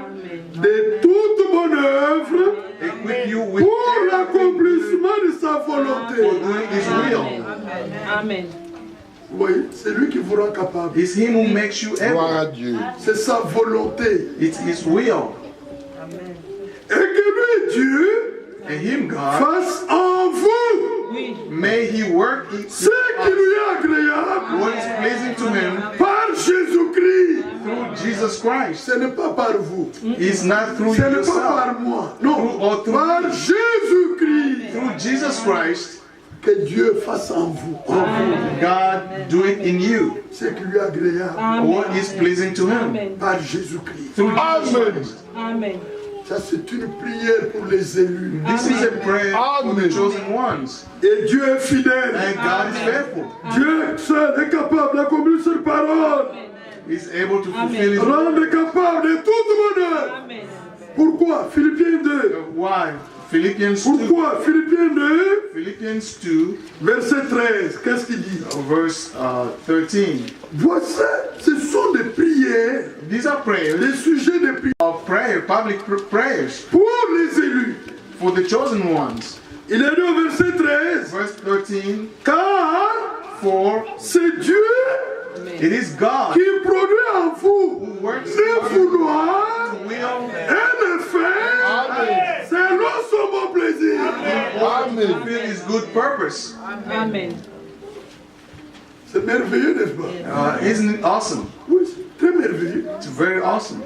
de toute bonne œuvre equip you with pour everything l'accomplissement de sa for volonté. doing His will. Amen. Oui, c'est lui qui vous rend capable. It's Him who makes you Gloire à able. Dieu. C'est sa volonté. It's His will. Et que lui, Dieu, And Him, God, fasse en vous may He work in ce qui lui est agréable what is pleasing to Him par Jésus-Christ. through Jesus Christ. Ce n'est pas par vous. It's not through Ce n'est pas yourself. par moi. Non. Through Par Jésus-Christ. Through Jesus Christ, Que Dieu fasse en vous. God do it in you. Ce qui lui est agréable. What is pleasing to Him. Par Jésus-Christ. Through Jesus Amen. Christ. Amen. Ça, c'est une prière pour les élus. This is a prayer for the Amen. chosen ones. Et Dieu est fidèle. And God is faithful. Dieu seul est capable d'accomplir cette parole. He's able to fulfill His Rendre capable de toute bonheur. Amen. Pourquoi? Philippiens 2. Why? Philippians 2. Pourquoi? Philippiens 2, Philippians 2, verset 13. Qu'est-ce qu'il dit? verse 13. Voici, ce sont des prières, These are prayers, des sujets de prière public prayers pour les élus. for the chosen ones. Il est dit au verset 13, Verse 13, car for c'est Dieu it is God qui produit en vous who works le vouloir will et le faire selon son bon plaisir. Amen. fulfill His good purpose. Amen. C'est merveilleux, n'est-ce pas? Isn't it awesome? Oui, c'est très merveilleux. It's very awesome.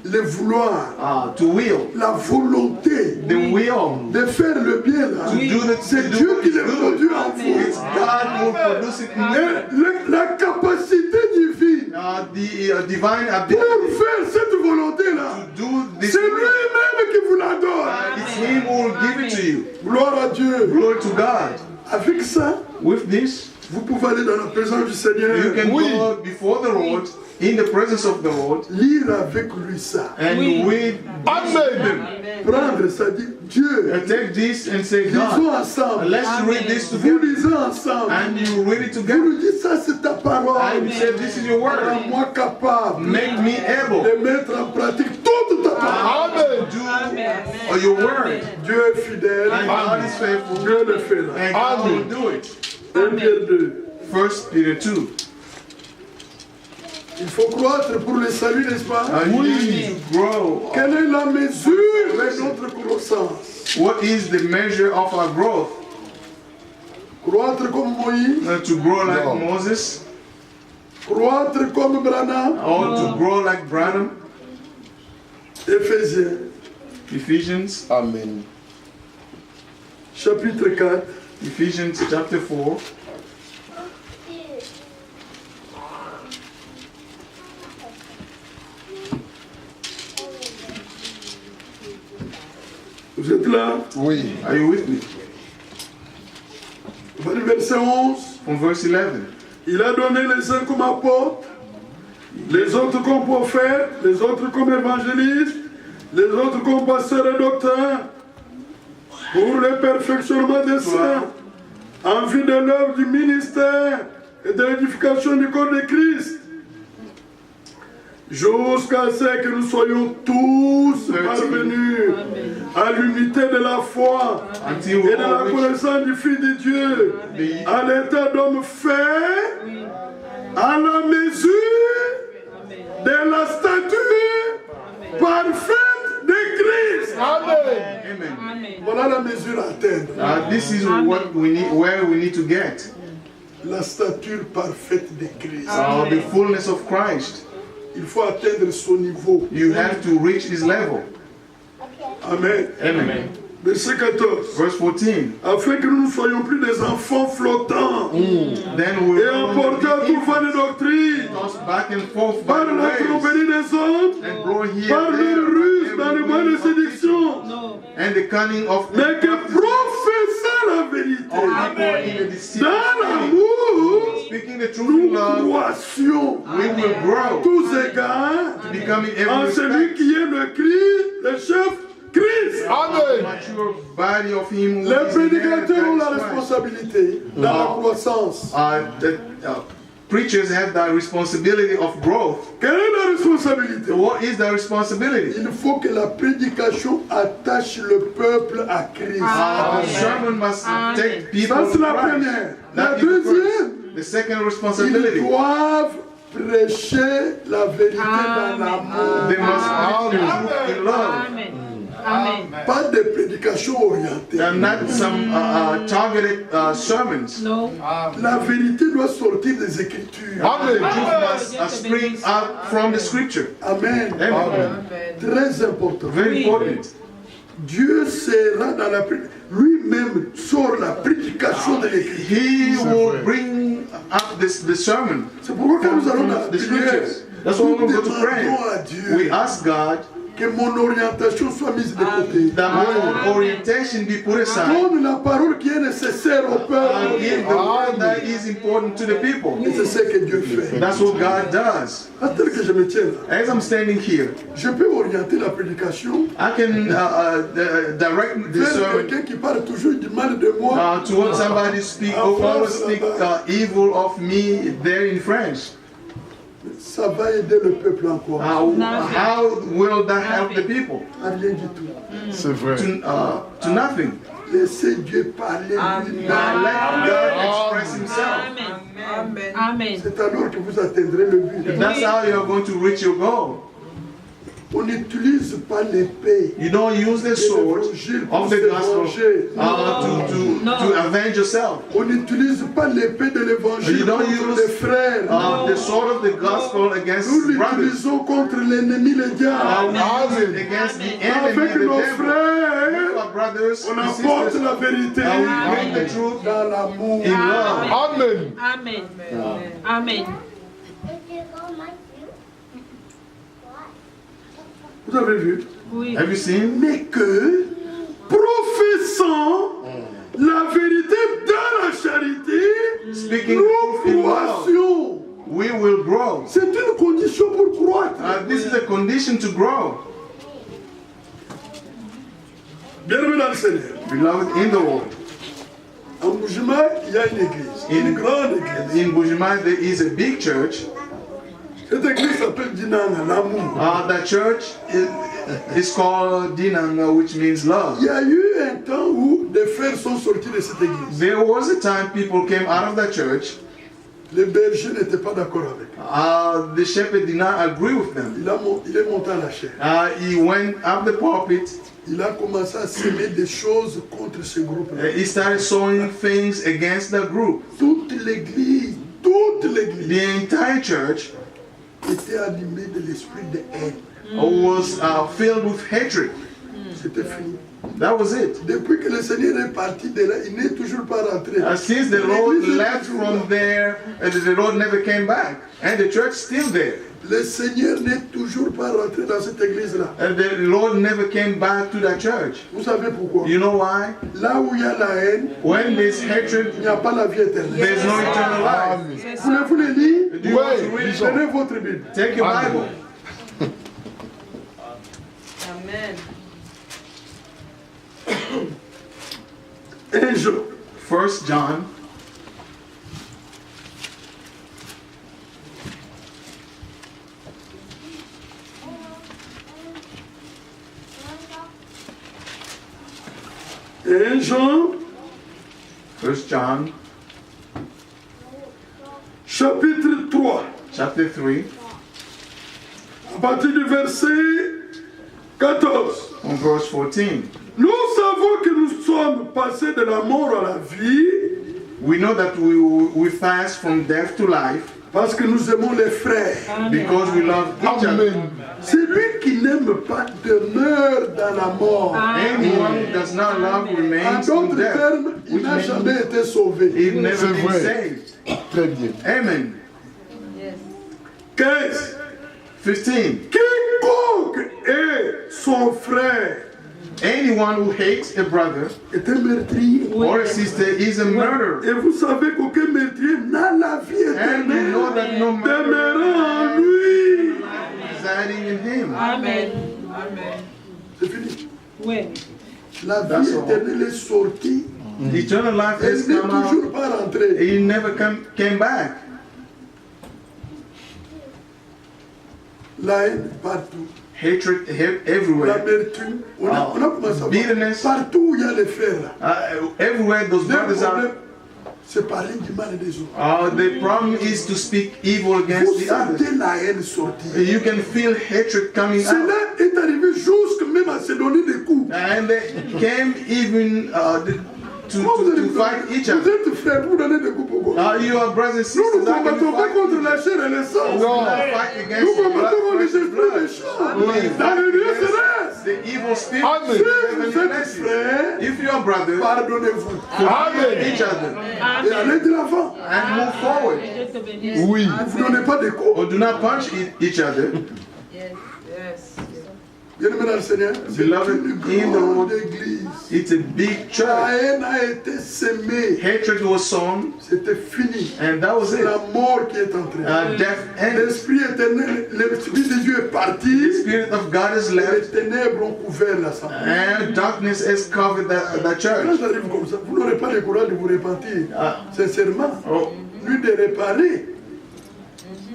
Le vouloir, To will, la volonté the will de faire le bien là, to do the c'est to Dieu do what qui is le produit good. en vous. It's God who produces it in you. La capacité divine The divine pour ability faire cette volonté-là, to do this c'est will. lui-même qui vous la donne. It's Him who will give it to you. Gloire à Dieu. Glory to God. Avec ça, With this, vous pouvez aller dans la présence du Seigneur, you can go before the Lord, in the presence of the Lord, lire avec lui ça. and read Amen. Prendre ça, dit Dieu. and take this and say, Lisons God, ensemble. let's read this Vous together. lisez ensemble. And you read it Vous together. lui dites ça, c'est ta parole. And you say, this is your word. Rends-moi capable Make me able de mettre en pratique toute ta parole. Amen. to do your word. Dieu est fidèle. And God is faithful. Dieu le fera. And God will do it. 1 Pierre 2. 1 Peter 2. Il faut croître pour le salut, n'est-ce pas? You need to grow. Quelle est la mesure de notre croissance? What is the measure of our growth? Croître comme Moïse, To grow like No. Moses, croître comme Branham, or to grow like Branham? Éphésiens, Ephesians, Amen. chapitre 4, Ephesians chapter 4. vous êtes là? Oui. Are you with me? Verset 11, From verse 11. il a donné les uns comme apôtres, les autres comme prophètes, les autres comme évangélistes, les autres comme pasteurs et docteurs, pour le perfectionnement des saints, en vue de l'œuvre du ministère et de l'édification du corps de Christ, jusqu'à ce que nous soyons tous parvenus à l'unité de la foi Until et we de la all reach connaissance du Fils de Dieu, à l'état d'homme fait à la mesure de la stature parfaite de Christ. Amen. Amen. Voilà la mesure à atteindre. This is what we need, where we need to get. La stature parfaite de Christ. The fullness of Christ. Il faut atteindre son niveau. You have to reach this level. Amen. Amen. Verset 14. Verse 14. Afin que nous ne soyons plus des enfants flottants Then we et emportés à tout vent de doctrine toss back and forth by par the la waves tromperie des hommes, and blow here par and leur ruse there, dans le moyen de séduction, and the cunning of mais que professant la vérité people in the deceit, dans l'amour, speaking the truth nous in love, croissions we will grow, tous égards becoming en every celui respect qui est le Christ, le chef Christ. Amen. mature body of Him who Les is the head, prédicateurs ont la that is Christ. responsabilité dans la croissance. The preachers have the responsibility of growth. Quelle est la responsabilité? So what is the responsibility? Il faut que la prédication attache le peuple à Christ. The sermon must take people Ça, c'est to la Christ. première. La That is the deuxième, first. The second ils responsibility. doivent prêcher la vérité dans l'amour. They must preach the truth in love. Amen. Amen. Pas de prédication orientée. They are not some targeted sermons. No. La vérité doit sortir des Écritures. Amen. The truth must spring out from the scripture. Amen. Amen. Très important. Very important. Dieu sera dans la lui-même sort la prédication de l'Écriture. He will bring up the sermon. C'est pourquoi quand nous allons dans la The prière, scriptures. That's why nous we go to pray. demandons à Dieu We ask God que mon orientation soit mise de côté. that my orientation be put aside. Donne la parole qui est nécessaire au And peuple. give the word that is important to the people. Et c'est ce que Dieu fait. That's what God does. À tel que je me tiens là, As I'm standing here, je peux orienter la prédication I can direct the vers sermon quelqu'un qui parle toujours du mal de moi. towards somebody speak or always speak evil of me there in French. Ça va aider le peuple encore. How will that help the people? À rien du tout. C'est vrai. To nothing. Laissez Dieu parler. Let God express Himself. Amen. Amen. C'est alors que vous atteindrez le but. That's how you are going to reach your goal. On n'utilise pas l'épée You don't use the sword of the gospel to avenge yourself. On n'utilise pas l'épée de l'évangile You don't contre les use frères. the sword of the gospel against Nous brothers. l'utilisons contre l'ennemi, le diable. Against the enemy, Avec the nos devil. frères, Our brothers on and apporte sisters, la vérité we bring the truth dans l'amour. in love. Amen. Amen. Amen. Vous avez vu? Oui. Have you seen? Mais que, professant la vérité dans la charité, Speaking nous truth in love, croissions. we will grow. C'est une condition pour croître. This is a condition to grow. Bien-aimés dans le Seigneur. Beloved in the Lord. En Boujima, il y a une église, une grande église. In Bujima, there is a big church. Cette église s'appelle Dinanga, l'amour. That church is called Dinanga, which means love. Il y a eu un temps où des frères sont sortis de cette église. There was a time people came out of that church. Les bergers n'étaient pas d'accord avec eux. The shepherd did not agree with them. Il est monté à la chair. He went up the pulpit. Il a commencé à s'aimer des choses contre ce groupe-là. He started sowing things against the group. Toute l'église The entire church était animée de l'esprit de haine. was filled with hatred. C'était fini. That was it. Depuis que le Seigneur est parti de là, il n'est toujours pas rentré. Since the Lord left from there, the Lord never came back. And the church still there. Le Seigneur n'est toujours pas rentré dans cette église-là. And the Lord never came back to that church. Vous savez pourquoi? You know why? Là où il y a la haine, When there's hatred, il n'y a pas la vie éternelle. there's no eternal life. Voulez-vous le lire? Do you want to read? Prenez votre Bible. Take your Bible. Amen. 1 Jean, 1 John et Jean, 1 John chapitre 3, chapter 3, à partir du verset 14. on verse 14. Nous savons que nous sommes passés de la mort à la vie We know that we fast from death to life parce que nous aimons les frères. because we love each other. Amen. Celui qui n'aime pas demeure dans la mort. Anyone who does not love En remains in d'autres death, termes, il which n'a means jamais été sauvé. he've never C'est been vrai. saved. Très bien. Amen. 15. 15. Quiconque est son frère Anyone who hates a brother est un meurtrier. or a sister is a murderer. Et vous savez qu'aucun meurtrier n'a la vie And we know éternelle that no murderer demeurant en lui. residing in him. Amen. Amen. C'est fini. Oui. La That's vie all. éternelle est sortie. Eternal life Elle has n'est come out. toujours pas rentrée. He never came back. La haine partout. Hatred everywhere. L'amertume. On a commencé à voir. Bitterness. Partout où il y a les frères là. Everywhere those Le brothers problème, are. c'est parler du mal des autres. The problem is to speak evil Vous against the others. sentez la haine sortir. You can feel hatred coming out. Cela est arrivé jusque même à se donner des coups. And they came even to fight each Vous other. êtes frères, vous donnez des coups pourquoi? You are brothers and Nous sisters. ne How can combattons you pas fight? contre la chair et le sang. We do not fight Nous against the combattons contre les blood, esprits méchants. Dans le lieu céleste. the evil spirits. Amen. Si vous êtes frères, If you are brothers, pardonnez-vous. forgive each other Et allez de l'avant. and move forward. Oui. Vous ne donnez pas de coups. Or do not punch each other. Yes. Bien-aimé dans le Seigneur, c'est Beloved une in the grande Lord, église. it's a big La church. haine a été sémée. Hatred was sown, C'était fini. and that was C'est it. la mort qui est entrée. Death ended. L'Esprit éternel, l'Esprit de Dieu est The parti. Spirit of God is Les left, ténèbres ont couvert l'assemblée. and darkness has covered the Quand church. ça arrive comme ça, vous n'aurez pas le courage de vous repentir. Sincèrement. Oh. Lui de réparer.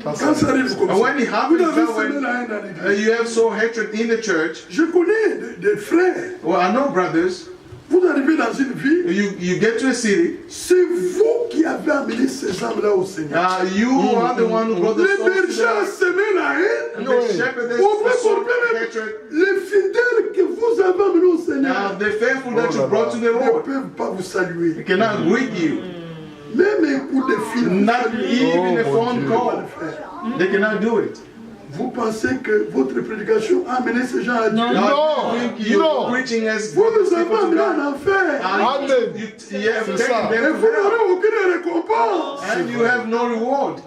Quand ça arrive comme And ça, when it vous happens avez that semé way, la haine dans l'église. you have so hatred in the church. Je connais des frères. Well, I know, brothers, Vous arrivez dans une ville, you get to a city, c'est vous qui avez amené ces âmes-là au Seigneur. you are the one who brought the Les souls to bergers ont the semé la haine. and the shepherd has Vous pouvez sown comprendre hatred. les fidèles que vous avez amenés au Now, Seigneur the faithful that you brought to the ne Lord peuvent pas vous saluer. they cannot greet you. Même un coup de fil, vous Not saluez. even a mon phone Dieu. call. They cannot do it. Vous pensez que votre prédication a amené ces gens à Dieu. Now, No, you think your no. preaching has Vous brought les these avez people to amenés en God. enfer. And Amen. you have C'est ça. taken Et them vous to hell. n'aurez aucune récompense. And you have no reward.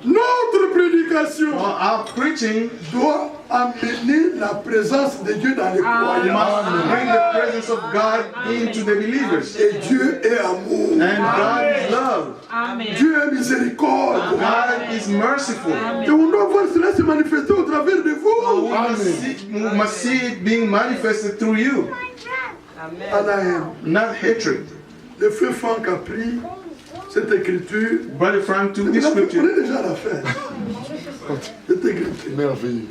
Notre prédication Our preaching doit amener la présence de Dieu dans les croyants. must bring the presence of God into the believers. Et Dieu est amour. And God is love. Amen. Dieu est miséricorde. God is merciful. Et on doit voir cela se manifester au travers de vous. We must see it being manifested through you, À la haine. not hatred. Le frère Franck a pris cette écriture. Brother Frank took On this est scripture. déjà à la fin. Cette écriture. Merveilleux.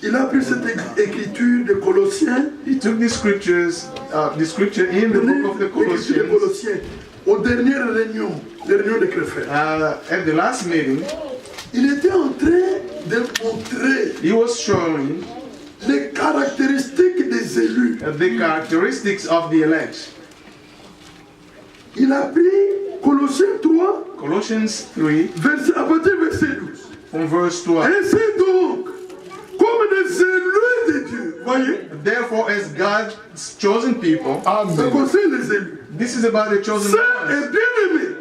Il a pris cette écriture de Colossiens. He took these scriptures, the scripture in the book of the L'écriture de Colossians. Colossiens. Aux dernières réunions, les réunions de Créfert. At the last meeting, Il était en train de montrer he was showing les caractéristiques des élus. the characteristics of the elect. Il a pris Colossiens 3, Colossians 3, à partir du verset 12. from verse 12. Ainsi donc, comme des élus de Dieu, voyez, Therefore, as God's chosen people, ça Amen. concerne les élus, this is about the chosen saints ones, et bien-aimés,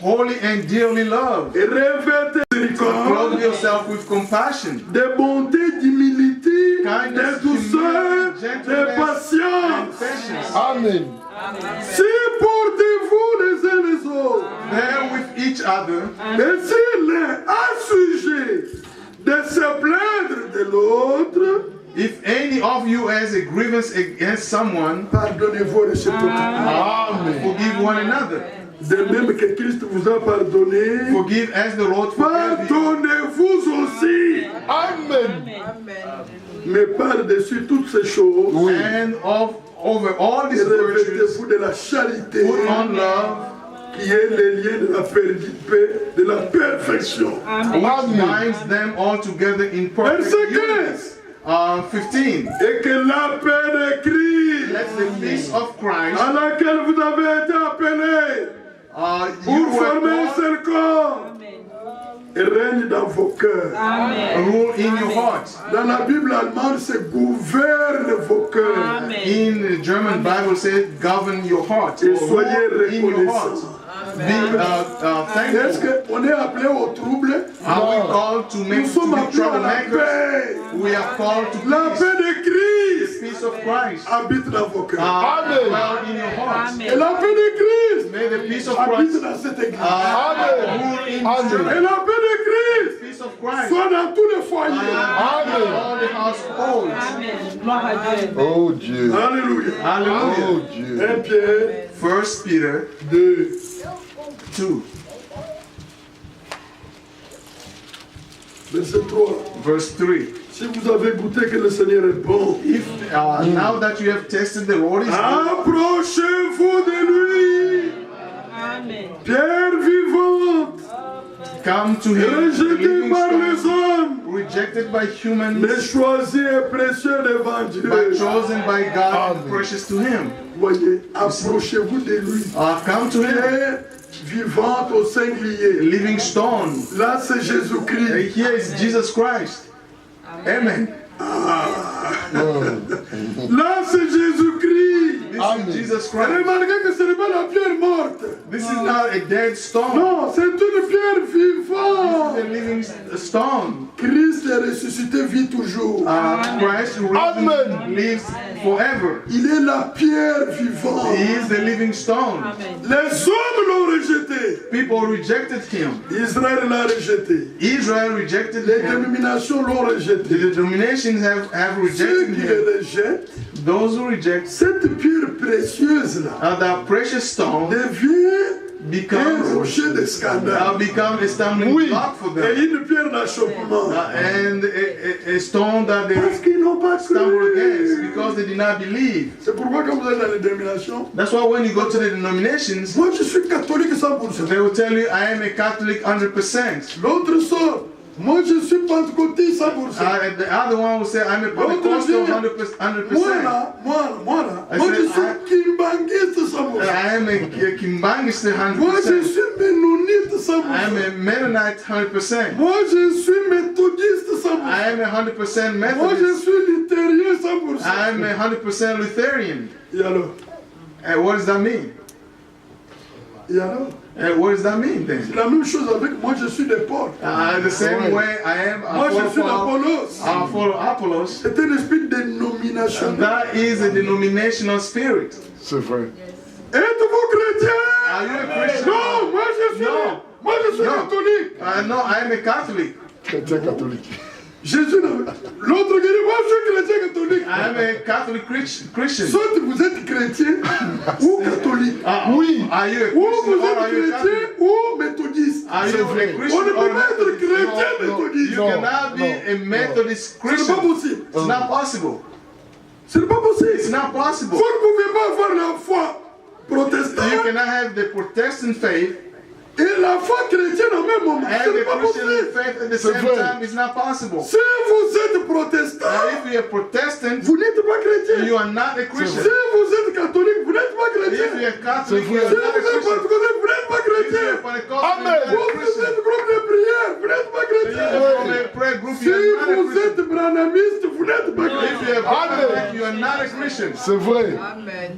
holy and dearly loved. et revêtez de miséricorde, Clothe yourself with compassion, de bonté, d'humilité, kindness, de douceur, humility, de gentleness, and patience. patience. Amen. Supportez-vous les uns les autres. Bear with each other, Et si l'un a sujet de se plaindre de l'autre, if any of you has a grievance against someone, pardonnez-vous réciproquement. Amen. forgive one another. De même que Christ vous a pardonné, Forgive as the Lord forgave you. pardonnez-vous aussi. Amen. Mais par-dessus toutes ces choses, Oui. And over all these virtues, revêtez-vous de la charité, put on love, qui est le lien de la de la perfection. which binds them all together in perfect Verset unity. 15. 15. Et que la paix de Christ, Let the peace of Christ, à laquelle vous avez été appelés, you pour former un were seul corps, et règne dans vos cœurs. called, rule in your hearts. Dans la Bible allemande, c'est gouverne vos cœurs. In the German Bible says, govern your heart. Et Or soyez rule in your heart. reconnaissants. Be Est-ce thankful. qu'on est appelé au trouble? Are we called to Nous make sommes to be appelés à la troublemakers? paix. We are called to La peace. paix de Christ Peace of Christ. habite dans vos cœurs. Dwell in your hearts. Et la paix de Christ May the peace of habite Christ dans cette église. rule in Amen. Et la paix de Christ peace of Christ. soit dans tous les foyers. Amen. All the households. Gloire à Dieu. Oh Dieu. Alléluia. Hallelujah. Oh Dieu. 1 Pierre 1 Peter 2. 2, Verset 3. verse 3. Si vous avez goûté que le Seigneur est bon, If now that you have tasted the Lord is good, approchez-vous de lui. Amen. Pierre vivante, come to him, the rejetée living par les stone, hommes, rejected by humans, mais choisi et précieux devant but Dieu. chosen by God and Amen. precious to him. Voyez, approchez-vous de lui. Come to him, Pierre vivante au singulier. living stone. Là, c'est Jésus-Christ. Here is Jesus Christ. Amen. Là, c'est Jésus-Christ. This is Jesus Christ. Remarquez que ce n'est pas la pierre morte. This is not a dead stone. Non, c'est une pierre This vivante. is a living stone. Christ est ressuscité, vit toujours. Christ Amen. lives forever. Il est la pierre vivante. He is the living stone. Amen. Les hommes l'ont rejeté. People rejected him. Israël l'a rejeté. Israel rejected Les him. dénominations l'ont The rejeté. denominations have Ceux rejected qui him. le rejettent, Those who reject cette pierre précieuse-là that precious stone devient un becomes rocher de scandale. become a stumbling Oui. block for Et them. une pierre d'achoppement. And a stone that they Parce qu'ils n'ont pas stumble against cru. because they did not believe. C'est pourquoi quand vous êtes dans les dénominations, That's why when you go to the denominations, moi je suis catholique 100%. they will tell you, I am a Catholic 100%. L'autre sort, moi je suis pentecôtiste 100%. The other one will say, I'm a Pentecostal 100%. Moi I je said, suis kimbangiste 100%. I am a Kimbangist Moi je 100%. suis ménonite I am 100%. a Mennonite 100%. Moi je suis méthodiste 100%. I am a 100% Moi je Methodist. suis luthérien 100%. I am a 100% Lutheran. Et alors? And what does that mean? Et alors? And what does that mean C'est then? la même chose avec moi je suis de Paul. The same way I am Moi je suis I d'Apollos. follow Apollos. C'est un esprit dénominationnel. That is a denominational spirit. C'est vrai. Êtes-vous chrétien? Are you a Christian? Non, moi je suis, No. moi je suis No. catholique. No, I am a Catholic. Chrétien catholique. Jésus, l'autre qui dit, moi je suis chrétien catholique. I am a Catholic Christian. Soit vous êtes chrétien ou catholique. Oui. Are you a Ou Christian vous or are êtes you a chrétien Catholic? ou méthodiste. Are you a On Christian ne or peut a pas être Methodist? chrétien No, méthodiste. You cannot be a Methodist Ce n'est pas Christian. possible. It's not possible. Ce n'est pas possible. It's not Vous possible. ne pouvez pas avoir la foi You protestante cannot have the Protestant faith et la foi chrétienne au même moment. Ce and n'est the pas Christian possible. faith at the C'est same vrai. time. It's not possible. Si vous êtes protestant, If you are Protestant, vous n'êtes pas chrétien. you are not a Si Christian. vous êtes catholique, vous n'êtes pas If you chrétien. are Catholic, C'est you vrai. are Si not a vous êtes Christian. pentecôtiste, vous n'êtes pas If you chrétien. are Pentecostal, Amen. you are not Vous a Christian. êtes groupe de prière, vous n'êtes pas If you chrétien. are from a prayer group, Si you are not a vous Christian. êtes branamiste, vous n'êtes pas If chrétien. you are Amen. Catholic, you are not a Christian. C'est vrai. Amen.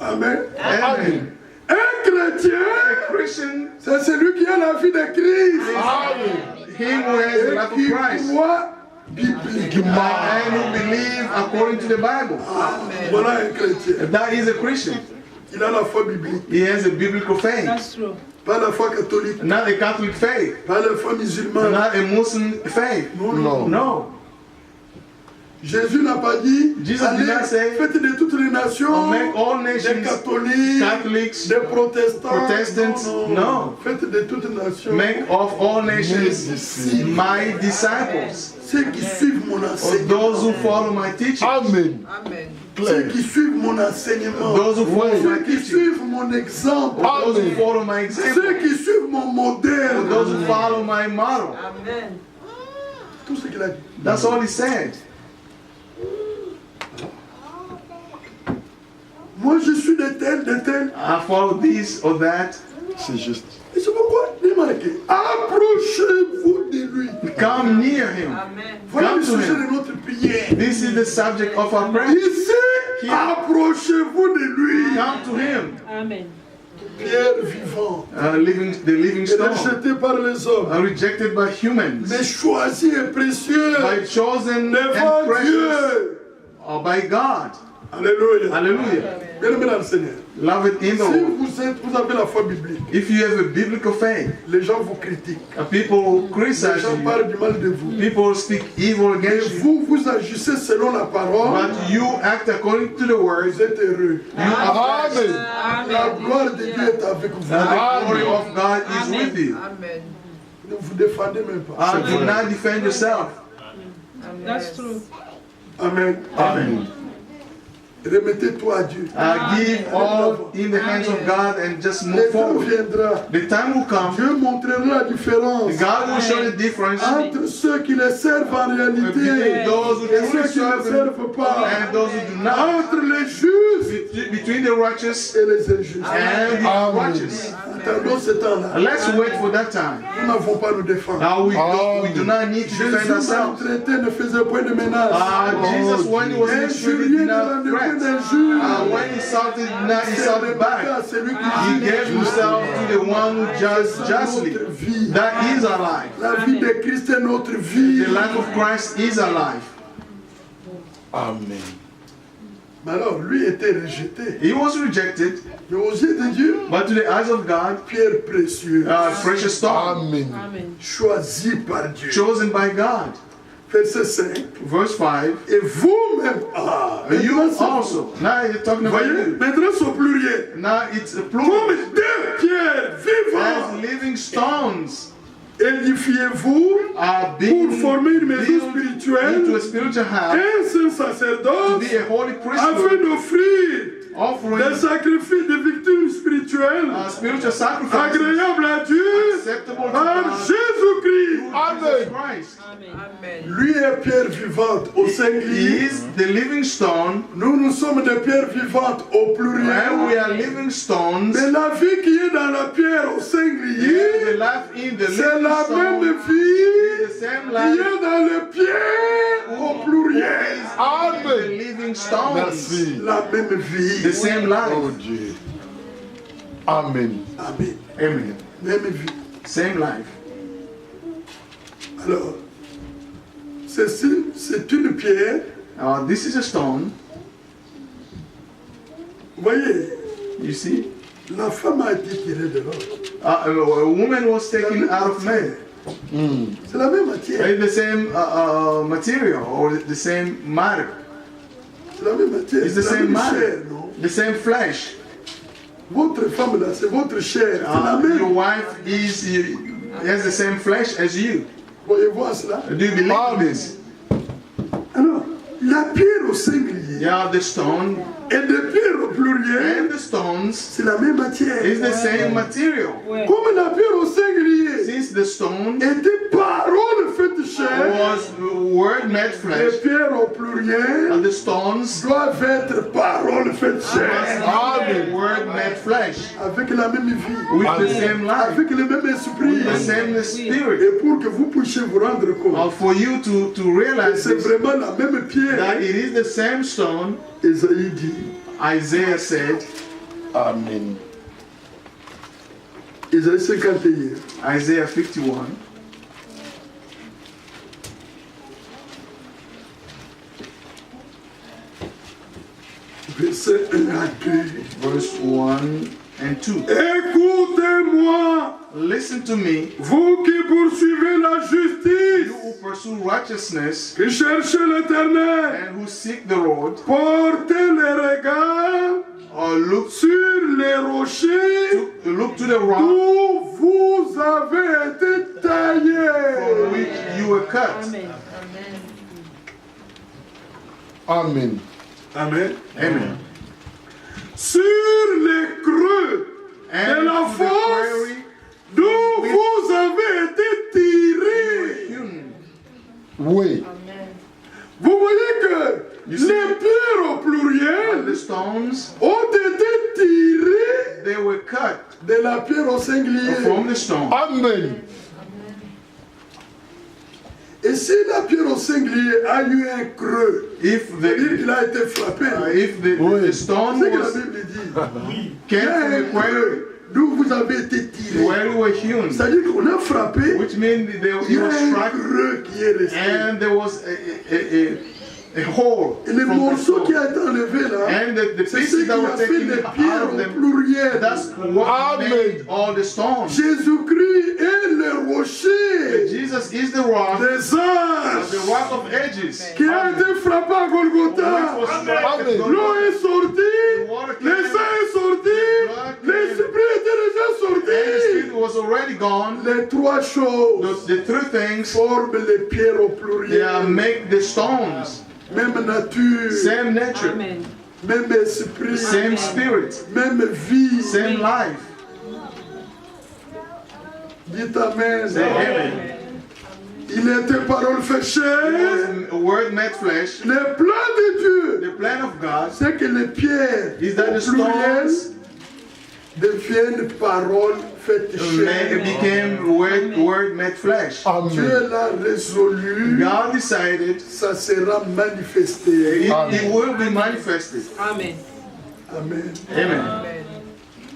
Amen. Amen. Un chrétien, A Christian, c'est celui qui a la vie de Christ Amen. he who has the et life qui of Christ croit bibliquement. and who believe according to the Bible. Voilà un chrétien. That is a Christian. Il a la foi biblique, He has a biblical faith, That's true. pas la foi catholique, not a Catholic faith, pas la foi musulmane. not a Muslim faith. Non. No. Jésus n'a pas dit, Jesus allez, did not say, faites de toutes les nations, make all des nations catholiques, Catholics, des protestants. Protestants, non. Faites de toutes les nations. make of all nations disciples. my disciples, Ceux qui suivent mon or enseignement. those who follow my teaching, Amen. Amen. Ceux Claire. qui suivent mon enseignement. those who follow my Ceux qui teaching, suivent mon exemple. or those who Amen. follow my example, Ceux qui suivent mon modèle. or those who follow my model. Amen. Tout ce qu'il a dit. That's all he said. Moi, je suis de tel, de tel. I follow this or that. C'est juste. Et c'est pourquoi, remarquez, approchez-vous de lui. Come near him. Amen. Voilà Come le to sujet him. de notre prière. This is the subject of our prayer. Ici, approchez-vous de lui. Come to him. Amen. Pierre vivant, The living stone, rejeté par les hommes, rejected by humans, mais choisi et précieux by chosen devant and precious, Dieu. or by God. Alléluia. Hallelujah. Bien-aimé dans le Seigneur. Love it in the Si Lord. vous avez la foi biblique, If you have a biblical faith, les gens vous critiquent. people Les criticize gens you, parlent du mal de vous. people speak evil Et against you, vous, vous agissez selon la parole. but you act according to the word. Vous êtes heureux. Amen. La gloire de Dieu est avec vous. And the glory of God is with you. Amen. Ne vous défendez même pas. Do not defend yourself. Amen. That's true. Amen. Amen. Remettez-toi à Dieu. Give all in the hands of God and just Le move temps forward. viendra. The time will come. Dieu montrera la différence God will show the difference entre ceux qui le servent en réalité between those who et ceux truly qui ne le serve Him servent pas. and those who do not. Entre les justes Between the righteous et les injustes. and the unrighteous. Attendons ce temps-là. Let's wait for that time. Nous n'avons pas à nous défendre. Now we do not need to defend Jésus ourselves. maltraité ne faisait point de menace. Jesus, when he was mistreated, Injurié did ne not rendait point threat. d'injure. When he insulted, did not C'est insult le back. cas, c'est lui qui He juge. gave himself to the one who judged justly. Notre vie. That is our life. La vie de Christ est notre vie. The life of Christ is our life. Amen. Mais alors, lui était rejeté. He was rejected, Mais aux yeux de Dieu, but to the eyes of God, pierre précieuse, precious stone, Amen. Amen. choisie par Dieu. chosen by God. Verset 5. Verse 5. Et vous-même, You maintenant, c'est- also. Now you're talking Vous about voyez, you. maintenant c'est au pluriel. Now it's a Comme plural. deux pierres As vivantes, living stones édifiez-vous are pour being former une maison built spirituelle, into a spiritual house un saint to sacerdoce, be a holy afin priesthood, d'offrir offering des sacrifices de victimes spirituelles spiritual sacrifices agréables à Dieu acceptable to par God Jésus-Christ. Jesus Christ. Amen. Lui est pierre vivante au He singulier. is the living stone, Nous sommes des pierres vivantes au and we pluriel. are living stones. Mais la vie qui est dans la pierre au The singulier, life in the c'est living la même stone vie is the same qui life est dans le pierre au pluriel. the Amen. living stones. Merci. La même The vie. same Oh life. Dieu. Amen. Amen. Amen. Même vie. Same life. Alors, c'est une pierre. This is a stone. Vous voyez, You see, la femme a été tirée de l'autre. a woman was taken out of man. C'est la même matière. It's the same material or the same matter. C'est la même matière. It's the C'est la same même chair, matter. non? The same flesh. Votre femme là, c'est votre chair. C'est la Your même. wife has the same flesh as you. Voyez voir cela. Do you believe this? Alors, la pierre au singulier Yeah, the stone et de pierre au pluriel, and the stones c'est la même matière. is the same material. Comme la pierre au singulier Since the stone était parole faite chair, was word made les flesh, pierres au pluriel and the stones doivent être parole faite chair. are word made flesh Avec la même vie, with the same life, avec le même esprit. the same spirit. Et pour que vous puissiez vous rendre compte, For you to realize c'est this, vraiment la même that pierre. it is the same stone, Esaïe dit, Isaiah said, Amen. Esaïe 51, Isaiah 51, verset 1 à 2. verse 1 and 2. Écoutez-moi, Listen to me, vous qui poursuivez la you justice, who pursue righteousness qui cherchez l'Éternel, and who seek the Lord, portez les regards or look sur les rochers to the rock où vous avez été from taillés. which you were cut. Amen. Amen. Amen. Amen. Sur les creux And de la to the force quarry d'où vous avez été tirés. hewn. Oui. Vous voyez que You les see- pierres au And pluriel the stones, ont été tirées they were cut de la pierre au singulier. from the stone. Amen. Et si la pierre au singulier a eu un creux, If c'est-à-dire the qu'il a été frappé, if the Oui. stone c'est ce que la was Bible dit. Il y came a from un the quarry creux d'où vous avez été tirés. where you were hewn, C'est-à-dire qu'on a frappé, which means il he y a was un struck creux qui est resté. and there was a hole Et les from the morceaux qui stone. a été enlevé là, And the c'est ce pieces qui that were a fait taken les out pierres of au them, pluriel. that's what Amen. made all the stones. Jésus-Christ est le rocher Jesus is the rock, des anges the rock of ages. qui a été frappé à Golgotha. Which was struck at Amen. Golgotha. L'eau est sortie, le sang est sorti, l'esprit était déjà And the sorti. spirit was already gone. Les trois choses The three things, forment les pierres au they are pluriel. make the stones. Même nature, Same nature. Amen. même esprit, same spirit, même vie. same life. Dites Amen. Say amen. Il était parole fait chair. It was a word made flesh. Le plan de Dieu, The plan of God c'est que les pierres is that the au pluriel stones deviennent parole faite chair. became word made flesh. Dieu Amen. l'a résolu, God decided ça sera manifesté. it will be manifested. Amen. Amen. Amen. Amen.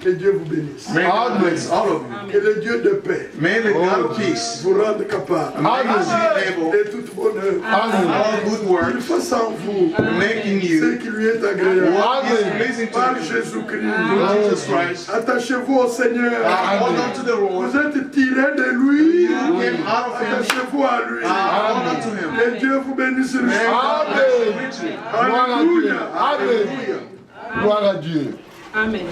Que Dieu vous bénisse. May God bless all of you. Que le Dieu de paix May the God of peace vous rende capable make us able de toute bonne œuvre. Amen. all good Il works, fasse en vous making ce you qui lui est agréable. what is Amen. pleasing Par to you. Jésus-Christ. Through Jesus Christ. Attachez-vous au Seigneur. Hold on to the Lord. Vous êtes tirés de lui. You came out of him. Attachez-vous à lui. Hold on to him. Que Dieu vous bénisse. May God bless you richly. Gloire à Dieu. Alléluia. Amen. Hallelujah. Gloire à Dieu. Amen.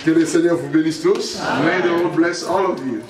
Que le Seigneur vous bénisse tous. May the Lord bless all of you.